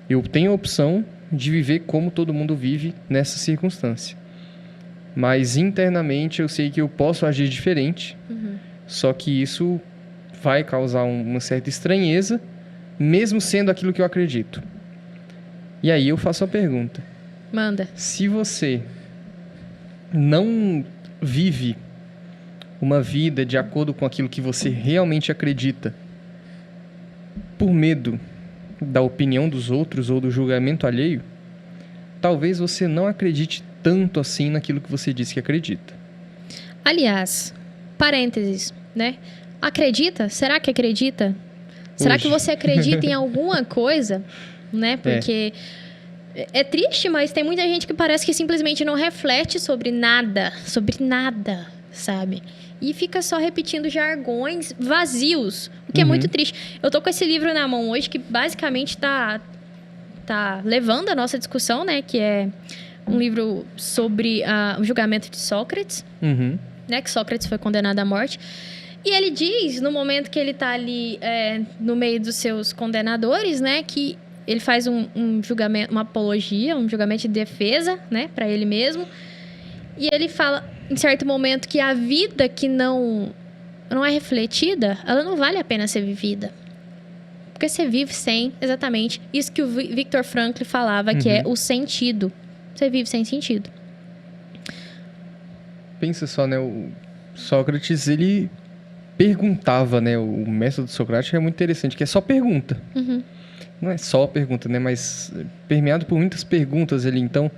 B: eu tenho a opção de viver como todo mundo vive nessa circunstância. Mas internamente eu sei que eu posso agir diferente, só que isso vai causar uma certa estranheza, mesmo sendo aquilo que eu acredito. E aí eu faço a pergunta.
A: Manda.
B: Se você não vive uma vida de acordo com aquilo que você realmente acredita, por medo da opinião dos outros ou do julgamento alheio, talvez você não acredite tanto assim naquilo que você disse que acredita.
A: Aliás, parênteses, né? Acredita? Será que acredita? Será que você acredita em alguma coisa? Né? Porque... É triste, mas tem muita gente que parece que simplesmente não reflete sobre nada, sabe? E fica só repetindo jargões vazios, o que é muito triste. Eu tô com esse livro na mão hoje que basicamente tá levando a nossa discussão, né? Que é um livro sobre o julgamento de Sócrates, né? Que Sócrates foi condenado à morte. E ele diz, no momento que ele tá ali no meio dos seus condenadores, né? Que ele faz um julgamento, uma apologia, um julgamento de defesa, né, para ele mesmo. E ele fala, em certo momento, que a vida que não é refletida, ela não vale a pena ser vivida. Porque você vive sem, exatamente, isso que o Viktor Frankl falava, que é o sentido. Você vive sem sentido.
B: Pensa só, né? O Sócrates, ele perguntava, né? O método socrático é muito interessante, que é só pergunta. Não é só pergunta, né? Mas permeado por muitas perguntas ali. Então,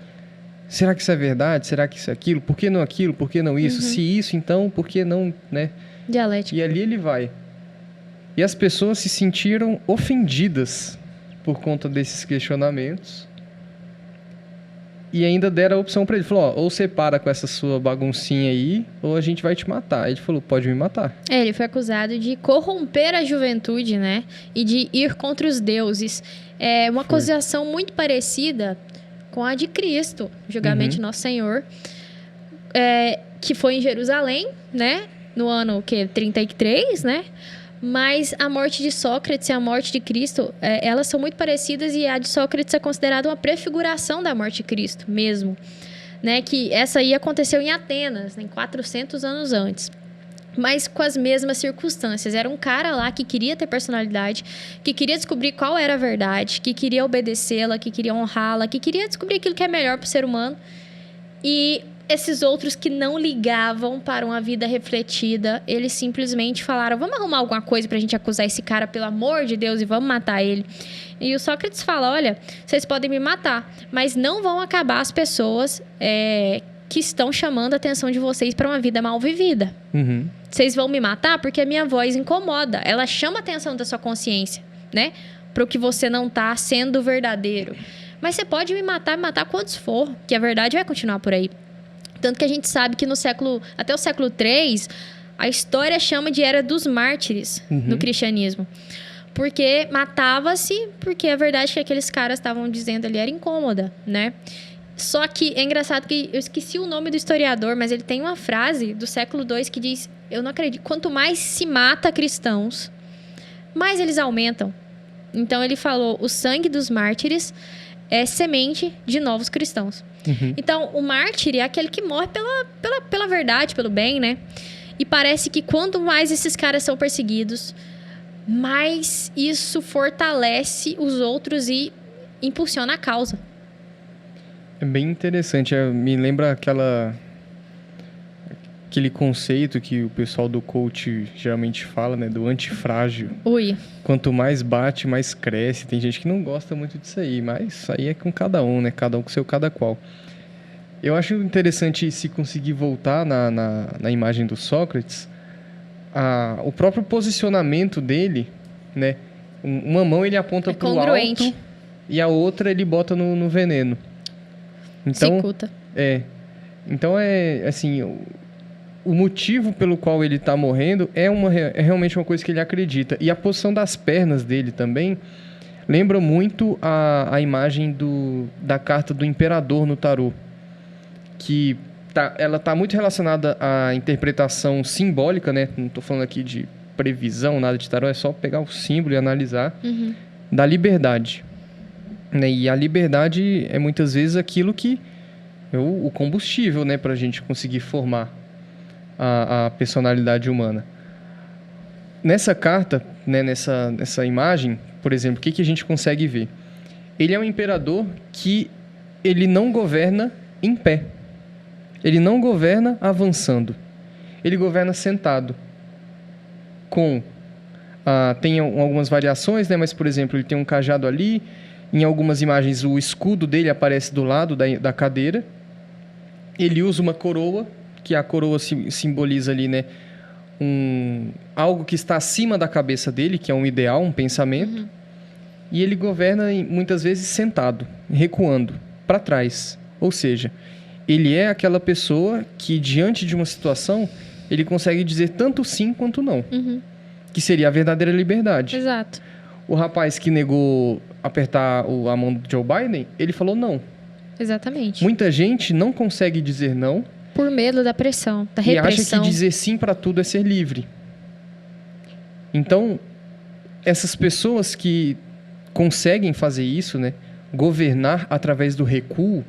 B: será que isso é verdade? Será que isso é aquilo? Por que não aquilo? Por que não isso? Se isso, então, por que não, né?
A: Dialética.
B: E ali ele vai. E as pessoas se sentiram ofendidas por conta desses questionamentos. E ainda deram a opção para ele. Falou, ou você para com essa sua baguncinha aí, ou a gente vai te matar. Ele falou, pode me matar.
A: Ele foi acusado de corromper a juventude, né? E de ir contra os deuses. É uma acusação muito parecida com a de Cristo, julgamento de Nosso Senhor. Que foi em Jerusalém, né? No ano, 33, né? Mas a morte de Sócrates e a morte de Cristo, elas são muito parecidas, e a de Sócrates é considerada uma prefiguração da morte de Cristo mesmo, né? Que essa aí aconteceu em Atenas, né? 400 anos antes. Mas com as mesmas circunstâncias. Era um cara lá que queria ter personalidade, que queria descobrir qual era a verdade, que queria obedecê-la, que queria honrá-la, que queria descobrir aquilo que é melhor para o ser humano. E esses outros que não ligavam para uma vida refletida, eles simplesmente falaram, vamos arrumar alguma coisa pra gente acusar esse cara, pelo amor de Deus, e vamos matar ele. E o Sócrates fala, olha, vocês podem me matar, mas não vão acabar as pessoas que estão chamando a atenção de vocês para uma vida mal vivida. Vocês vão me matar porque a minha voz incomoda, ela chama a atenção da sua consciência, né? Para o que você não tá sendo verdadeiro. Mas você pode me matar quantos for, que a verdade vai continuar por aí. Tanto que a gente sabe que até o século III, a história chama de Era dos Mártires no cristianismo. Porque matava-se, porque a verdade que aqueles caras estavam dizendo ali era incômoda, né? Só que é engraçado que eu esqueci o nome do historiador, mas ele tem uma frase do século II que diz, eu não acredito, quanto mais se mata cristãos, mais eles aumentam. Então ele falou, o sangue dos mártires é semente de novos cristãos. Então, o mártir é aquele que morre pela verdade, pelo bem, né? E parece que quanto mais esses caras são perseguidos, mais isso fortalece os outros e impulsiona a causa.
B: É bem interessante. Me lembra aquele conceito que o pessoal do coach geralmente fala, né? Do antifrágil.
A: Ui.
B: Quanto mais bate, mais cresce. Tem gente que não gosta muito disso aí, mas isso aí é com cada um, né? Cada um com seu cada qual. Eu acho interessante se conseguir voltar na imagem do Sócrates, o próprio posicionamento dele, né? Uma mão ele aponta para o alto e a outra ele bota no veneno. Então,
A: cicuta.
B: Então, assim, o motivo pelo qual ele está morrendo é realmente uma coisa que ele acredita. E a posição das pernas dele também lembra muito a imagem da carta do imperador no tarô. Que ela está muito relacionada à interpretação simbólica, né? Não estou falando aqui de previsão, nada de tarô, é só pegar o símbolo e analisar. Da liberdade. Né? E a liberdade é muitas vezes aquilo que é o combustível, né? Para a gente conseguir formar a personalidade humana. Nessa carta, né? nessa imagem, por exemplo, o que a gente consegue ver? Ele é um imperador que ele não governa em pé. Ele não governa avançando. Ele governa sentado. Tem algumas variações, né? Mas, por exemplo, ele tem um cajado ali. Em algumas imagens, o escudo dele aparece do lado da cadeira. Ele usa uma coroa, que a coroa simboliza ali, né? Algo que está acima da cabeça dele, que é um ideal, um pensamento. E ele governa, muitas vezes, sentado, recuando, para trás. Ou seja, ele é aquela pessoa que, diante de uma situação, ele consegue dizer tanto sim quanto não. Que seria a verdadeira liberdade.
A: Exato.
B: O rapaz que negou apertar a mão do Joe Biden, ele falou não.
A: Exatamente.
B: Muita gente não consegue dizer não.
A: Por medo da pressão, da repressão.
B: E acha que dizer sim para tudo é ser livre. Então, essas pessoas que conseguem fazer isso, né? Governar através do recuo.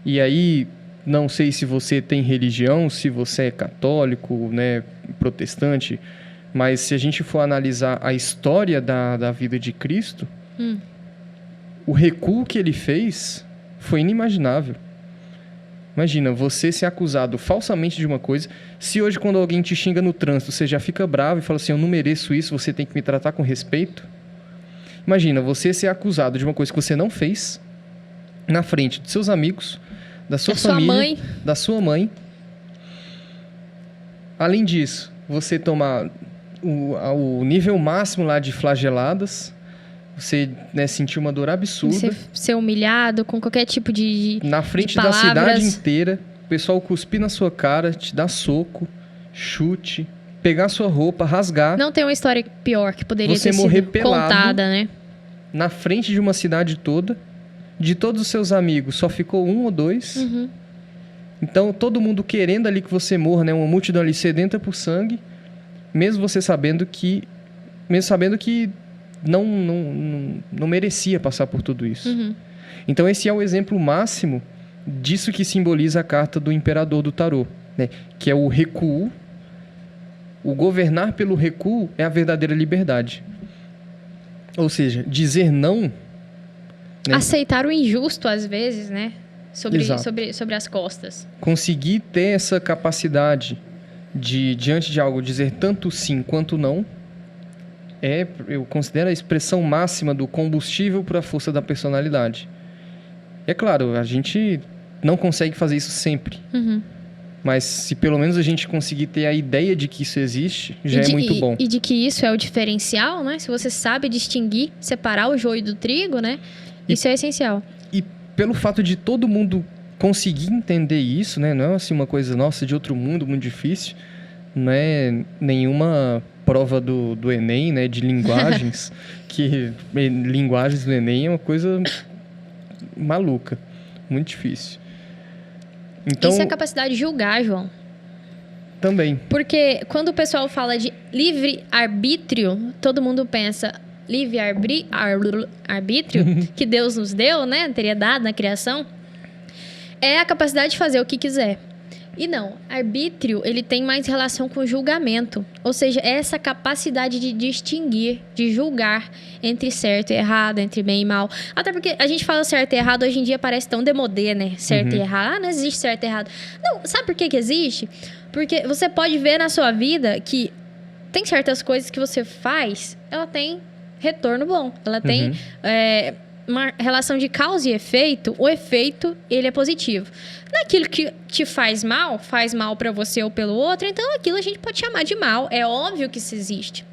B: E aí, não sei se você tem religião, se você é católico, né, protestante, Mas se a gente for analisar a história da vida de Cristo, o recuo que ele fez foi inimaginável. Imagina, você ser acusado falsamente de uma coisa. Se hoje, quando alguém te xinga no trânsito, você já fica bravo e fala assim, eu não mereço isso, você tem que me tratar com respeito. Imagina, você ser acusado de uma coisa que você não fez, na frente dos seus amigos, da sua família, da sua mãe. Além disso, você tomar o nível máximo lá de flageladas, você, né, sentir uma dor absurda.
A: Você ser humilhado com qualquer tipo de
B: na frente
A: de
B: da cidade inteira, o pessoal cuspir na sua cara, te dar soco, chute, pegar sua roupa, rasgar.
A: Não tem uma história pior que poderia
B: você
A: ter
B: morrer
A: sido
B: pelado,
A: contada, né?
B: Na frente de uma cidade toda. De todos os seus amigos, só ficou 1 ou 2. Então, todo mundo querendo ali que você morra, né? Uma multidão ali sedenta por sangue. Mesmo você sabendo que... Mesmo sabendo que não merecia passar por tudo isso. Então, esse é o exemplo máximo disso que simboliza a carta do imperador do tarô, né? Que é o recuo. O governar pelo recuo é a verdadeira liberdade. Ou seja, dizer não... Né?
A: Aceitar o injusto, às vezes, né? Sobre as costas.
B: Conseguir ter essa capacidade de, diante de algo, dizer tanto sim quanto não, eu considero a expressão máxima do combustível para a força da personalidade. É claro, a gente não consegue fazer isso sempre. Mas se pelo menos a gente conseguir ter a ideia de que isso existe, já é muito bom.
A: E de que isso é o diferencial, né? Se você sabe distinguir, separar o joio do trigo, né? Isso é essencial.
B: E pelo fato de todo mundo conseguir entender isso, né? Não é assim uma coisa, nossa, de outro mundo, muito difícil. Não é nenhuma prova do Enem, né? De linguagens. Que linguagens do Enem é uma coisa maluca. Muito difícil. Então,
A: isso é a capacidade de julgar, João.
B: Também.
A: Porque quando o pessoal fala de livre-arbítrio, todo mundo pensa... livre-arbítrio que Deus nos deu, né? Teria dado na criação. É a capacidade de fazer o que quiser. E não, arbítrio, ele tem mais relação com julgamento. Ou seja, é essa capacidade de distinguir, de julgar entre certo e errado, entre bem e mal. Até porque a gente fala certo e errado, hoje em dia parece tão demodê, né? Certo e errado. Ah, não existe certo e errado. Não, sabe por que existe? Porque você pode ver na sua vida que tem certas coisas que você faz, ela tem retorno bom. Ela tem uma relação de causa e efeito. O efeito, ele é positivo. Naquilo que te faz mal para você ou pelo outro, então aquilo a gente pode chamar de mal. É óbvio que isso existe.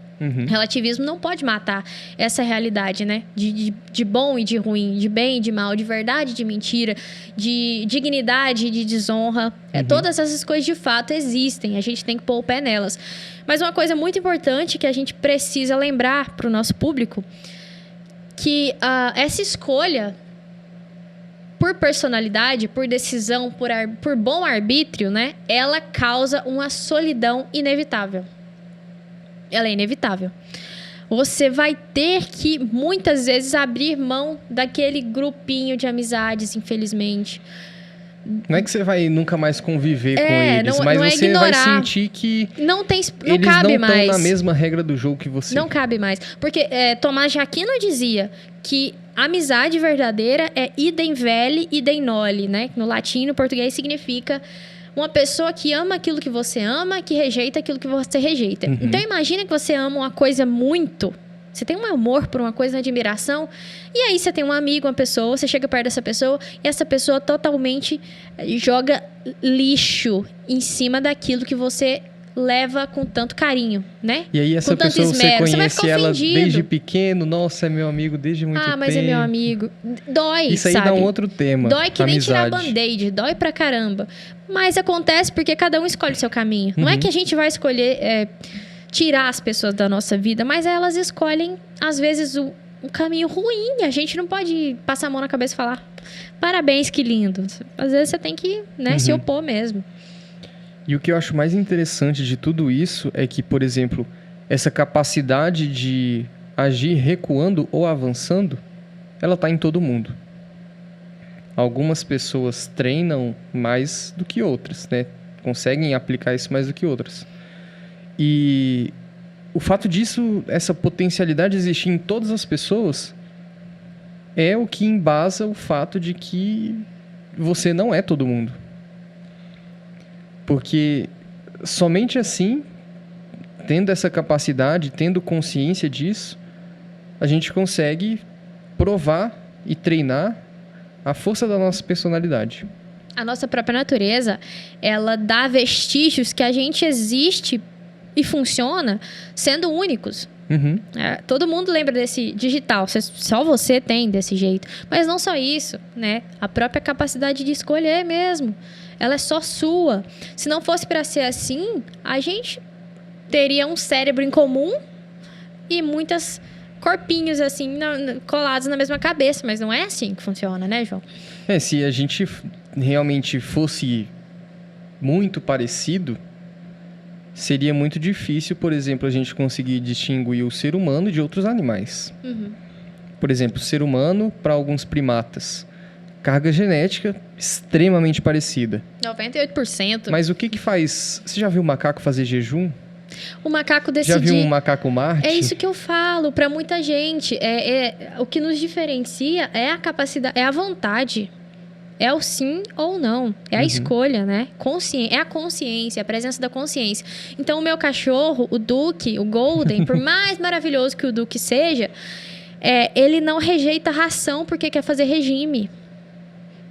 A: Relativismo não pode matar essa realidade, né? De bom e de ruim, de bem e de mal, de verdade e de mentira, de dignidade e de desonra. Todas essas coisas de fato existem. A gente tem que pôr o pé nelas. Mas uma coisa muito importante que a gente precisa lembrar para o nosso público, que essa escolha por personalidade, por decisão, por bom arbítrio, né? Ela causa uma solidão inevitável. Ela é inevitável. Você vai ter que, muitas vezes, abrir mão daquele grupinho de amizades, infelizmente.
B: Não é que você vai nunca mais conviver com eles, mas
A: não é
B: você
A: ignorar.
B: vai sentir que
A: não
B: eles
A: cabe
B: não estão na mesma regra do jogo que você.
A: Não cabe mais. Porque Tomás de Aquino dizia que amizade verdadeira é idem velle, idem noli, né? No latim e no português significa uma pessoa que ama aquilo que você ama, que rejeita aquilo que você rejeita. Então, imagina que você ama uma coisa muito. Você tem um amor por uma coisa, uma admiração. E aí, você tem um amigo, uma pessoa, você chega perto dessa pessoa e essa pessoa totalmente joga lixo em cima daquilo que você leva com tanto carinho, né?
B: E aí, essa pessoa, você conhece ela desde pequeno. Nossa, é meu amigo desde muito tempo.
A: Ah, mas é meu amigo. Dói,
B: isso aí
A: sabe?
B: dá um outro tema.
A: Dói que nem tirar band-aid. Dói pra caramba. Mas acontece porque cada um escolhe o seu caminho. Não é que a gente vai escolher tirar as pessoas da nossa vida, mas elas escolhem, às vezes, um caminho ruim. A gente não pode passar a mão na cabeça e falar parabéns, que lindo. Às vezes você tem que se opor mesmo.
B: E o que eu acho mais interessante de tudo isso é que, por exemplo, essa capacidade de agir recuando ou avançando, ela está em todo mundo. Algumas pessoas treinam mais do que outras, né? Conseguem aplicar isso mais do que outras. E o fato disso, essa potencialidade existir em todas as pessoas, é o que embasa o fato de que você não é todo mundo. Porque somente assim, tendo essa capacidade, tendo consciência disso, a gente consegue provar e treinar a força da nossa personalidade.
A: A nossa própria natureza, ela dá vestígios que a gente existe e funciona sendo únicos.
B: Uhum.
A: Todo mundo lembra desse digital, só você tem desse jeito. Mas não só isso, né? A própria capacidade de escolher mesmo. Ela é só sua. Se não fosse para ser assim, a gente teria um cérebro em comum e muitos corpinhos assim colados na mesma cabeça. Mas não é assim que funciona, né, João?
B: Se a gente realmente fosse muito parecido, seria muito difícil, por exemplo, a gente conseguir distinguir o ser humano de outros animais.
A: Uhum.
B: Por exemplo, o ser humano, para alguns primatas, carga genética extremamente parecida.
A: 98%.
B: Mas o que faz... Você já viu o macaco fazer jejum?
A: O macaco decidir...
B: Já viu um macaco Marte?
A: É isso que eu falo para muita gente. O que nos diferencia é a capacidade, é a vontade. É o sim ou não. É a escolha, né? É a consciência, a presença da consciência. Então, o meu cachorro, o Duke, o Golden, por mais maravilhoso que o Duke seja, ele não rejeita ração porque quer fazer regime.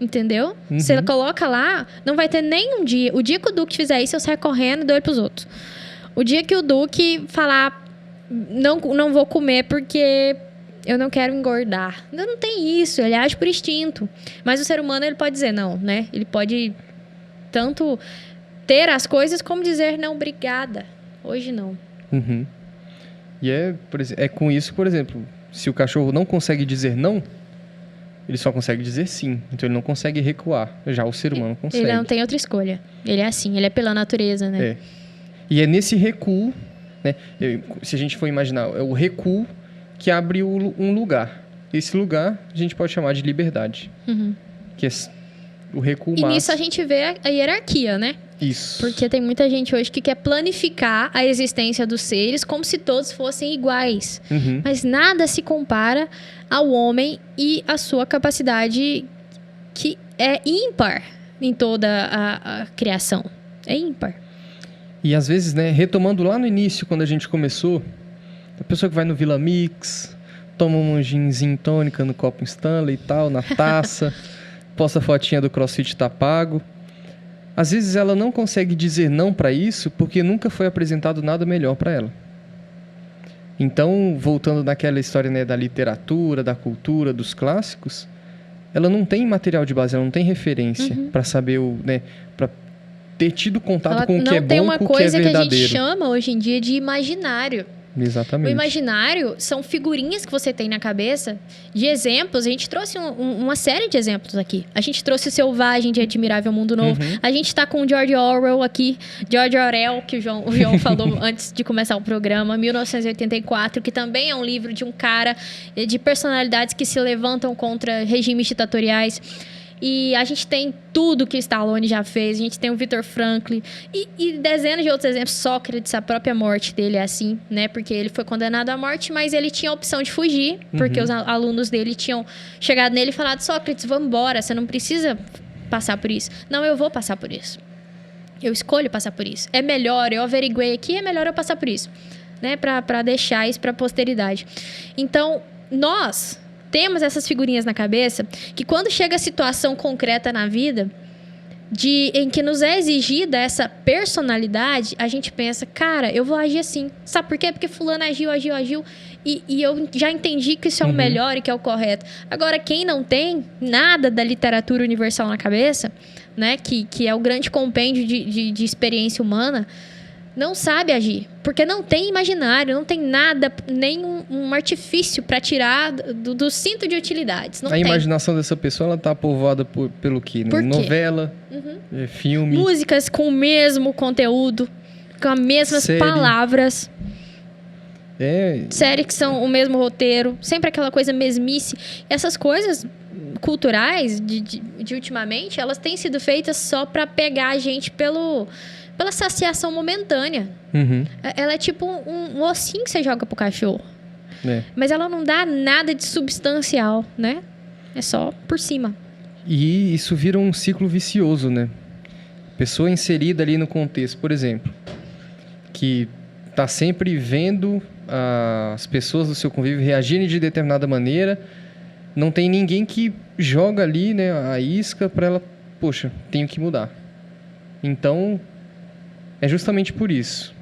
A: Entendeu? Se ele coloca lá, não vai ter nem um dia. O dia que o Duke fizer isso, eu saio correndo e dou ele pros outros. O dia que o Duke falar, não vou comer porque... eu não quero engordar. Não tem isso, ele age por instinto. Mas o ser humano, ele pode dizer não, né? Ele pode tanto ter as coisas como dizer não, obrigada. Hoje não.
B: Uhum. E é com isso, por exemplo, se o cachorro não consegue dizer não, ele só consegue dizer sim. Então ele não consegue recuar. Já o ser humano consegue.
A: Ele não tem outra escolha. Ele é assim, ele é pela natureza, né?
B: E é nesse recuo, né? Se a gente for imaginar, é o recuo que abre um lugar. Esse lugar a gente pode chamar de liberdade.
A: Uhum.
B: Que é o recuo
A: E nisso a gente vê a hierarquia, né?
B: Isso.
A: Porque tem muita gente hoje que quer planificar a existência dos seres como se todos fossem iguais.
B: Uhum.
A: Mas nada se compara ao homem e a sua capacidade que é ímpar em toda a criação. É ímpar.
B: E às vezes, né, retomando lá no início, quando a gente começou, a pessoa que vai no Vila Mix, toma um ginzinho tônica no copo Stanley e tal, na taça, posta a fotinha do CrossFit tá pago. Às vezes ela não consegue dizer não para isso porque nunca foi apresentado nada melhor para ela. Então, voltando naquela história, né, da literatura, da cultura, dos clássicos, ela não tem material de base, ela não tem referência para saber para ter tido contato com o que é bom e com o que é verdadeiro. Não tem uma coisa que a gente chama
A: hoje em dia de imaginário.
B: Exatamente.
A: O imaginário são figurinhas que você tem na cabeça de exemplos. A gente trouxe uma série de exemplos aqui. A gente trouxe o Selvagem de Admirável Mundo Novo. A gente tá com o George Orwell aqui. George Orwell, que o João falou antes de começar o programa. 1984, que também é um livro de um cara, de personalidades que se levantam contra regimes ditatoriais. E a gente tem tudo que o Stallone já fez. A gente tem o Viktor Frankl. E dezenas de outros exemplos. Sócrates, a própria morte dele é assim, né? Porque ele foi condenado à morte, mas ele tinha a opção de fugir. Porque os alunos dele tinham chegado nele e falado: Sócrates, vamos embora. Você não precisa passar por isso. Não, eu vou passar por isso. Eu escolho passar por isso. É melhor, eu averiguei aqui, é melhor eu passar por isso. Né? Pra deixar isso pra posteridade. Então, nós... temos essas figurinhas na cabeça que quando chega a situação concreta na vida em que nos é exigida essa personalidade, a gente pensa, cara, eu vou agir assim. Sabe por quê? Porque fulano agiu e eu já entendi que isso é o melhor e que é o correto. Agora, quem não tem nada da literatura universal na cabeça, né, que é o grande compêndio de experiência humana, não sabe agir, porque não tem imaginário, não tem nada, nem um artifício para tirar do cinto de utilidades. Não tem.
B: Imaginação dessa pessoa, ela tá povoada pelo quê? Por quê? Novela, filme...
A: músicas com o mesmo conteúdo, com as mesmas palavras. Séries que são o mesmo roteiro, sempre aquela coisa mesmice. Essas coisas culturais de ultimamente, elas têm sido feitas só para pegar a gente pela saciação momentânea.
B: Uhum.
A: Ela é tipo um ossinho que você joga pro cachorro.
B: É.
A: Mas ela não dá nada de substancial, né? É só por cima.
B: E isso vira um ciclo vicioso, né? Pessoa inserida ali no contexto, por exemplo, que tá sempre vendo as pessoas do seu convívio reagirem de determinada maneira, não tem ninguém que joga ali, né, a isca para ela, poxa, tenho que mudar. Então, é justamente por isso.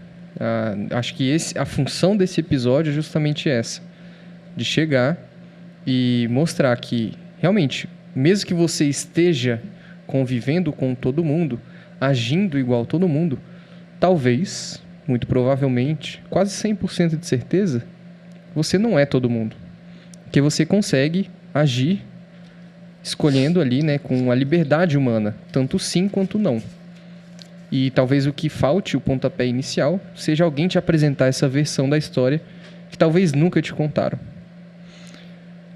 B: Acho que a função desse episódio é justamente essa, de chegar e mostrar que, realmente, mesmo que você esteja convivendo com todo mundo, agindo igual todo mundo, talvez, muito provavelmente, quase 100% de certeza, você não é todo mundo. Porque você consegue agir escolhendo ali, né, com a liberdade humana, tanto sim quanto não. E talvez o que falte, o pontapé inicial, seja alguém te apresentar essa versão da história que talvez nunca te contaram.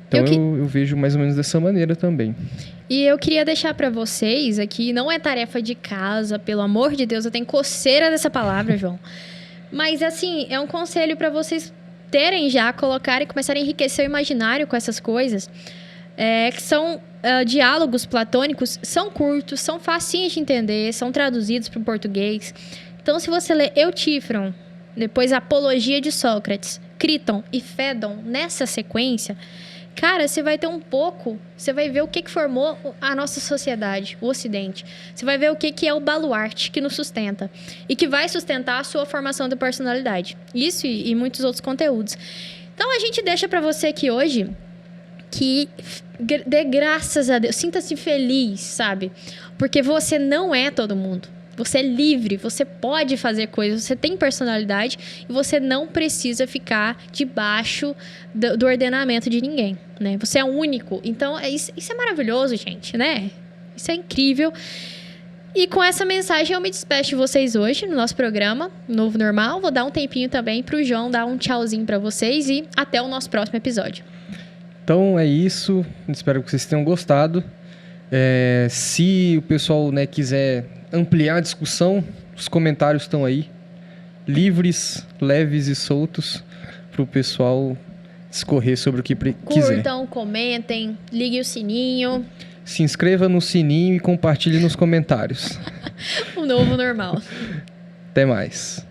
B: Então eu vejo mais ou menos dessa maneira também.
A: E eu queria deixar para vocês aqui, não é tarefa de casa, pelo amor de Deus, eu tenho coceira dessa palavra, João. Mas assim, é um conselho para vocês terem já, colocarem, começarem a enriquecer o imaginário com essas coisas. Que são diálogos platônicos, são curtos, são facinhos de entender, são traduzidos para o português. Então, se você ler Eutífron, depois Apologia de Sócrates, Criton e Fédon nessa sequência, cara, você vai ter um pouco, você vai ver o que formou a nossa sociedade, o Ocidente. Você vai ver o que é o baluarte que nos sustenta e que vai sustentar a sua formação de personalidade. Isso e muitos outros conteúdos. Então, a gente deixa para você aqui hoje que dê graças a Deus, sinta-se feliz, sabe? Porque você não é todo mundo. Você é livre, você pode fazer coisas, você tem personalidade e você não precisa ficar debaixo do ordenamento de ninguém, né? Você é único. Então, isso é maravilhoso, gente, né? Isso é incrível. E com essa mensagem eu me despeço de vocês hoje no nosso programa Novo Normal. Vou dar um tempinho também pro João dar um tchauzinho para vocês e até o nosso próximo episódio.
B: Então é isso, espero que vocês tenham gostado. Se o pessoal, né, quiser ampliar a discussão, os comentários estão aí, livres, leves e soltos, para o pessoal discorrer sobre o que quiser.
A: Curtam, comentem, liguem o sininho.
B: Se inscreva no sininho e compartilhe nos comentários.
A: O Novo Normal.
B: Até mais.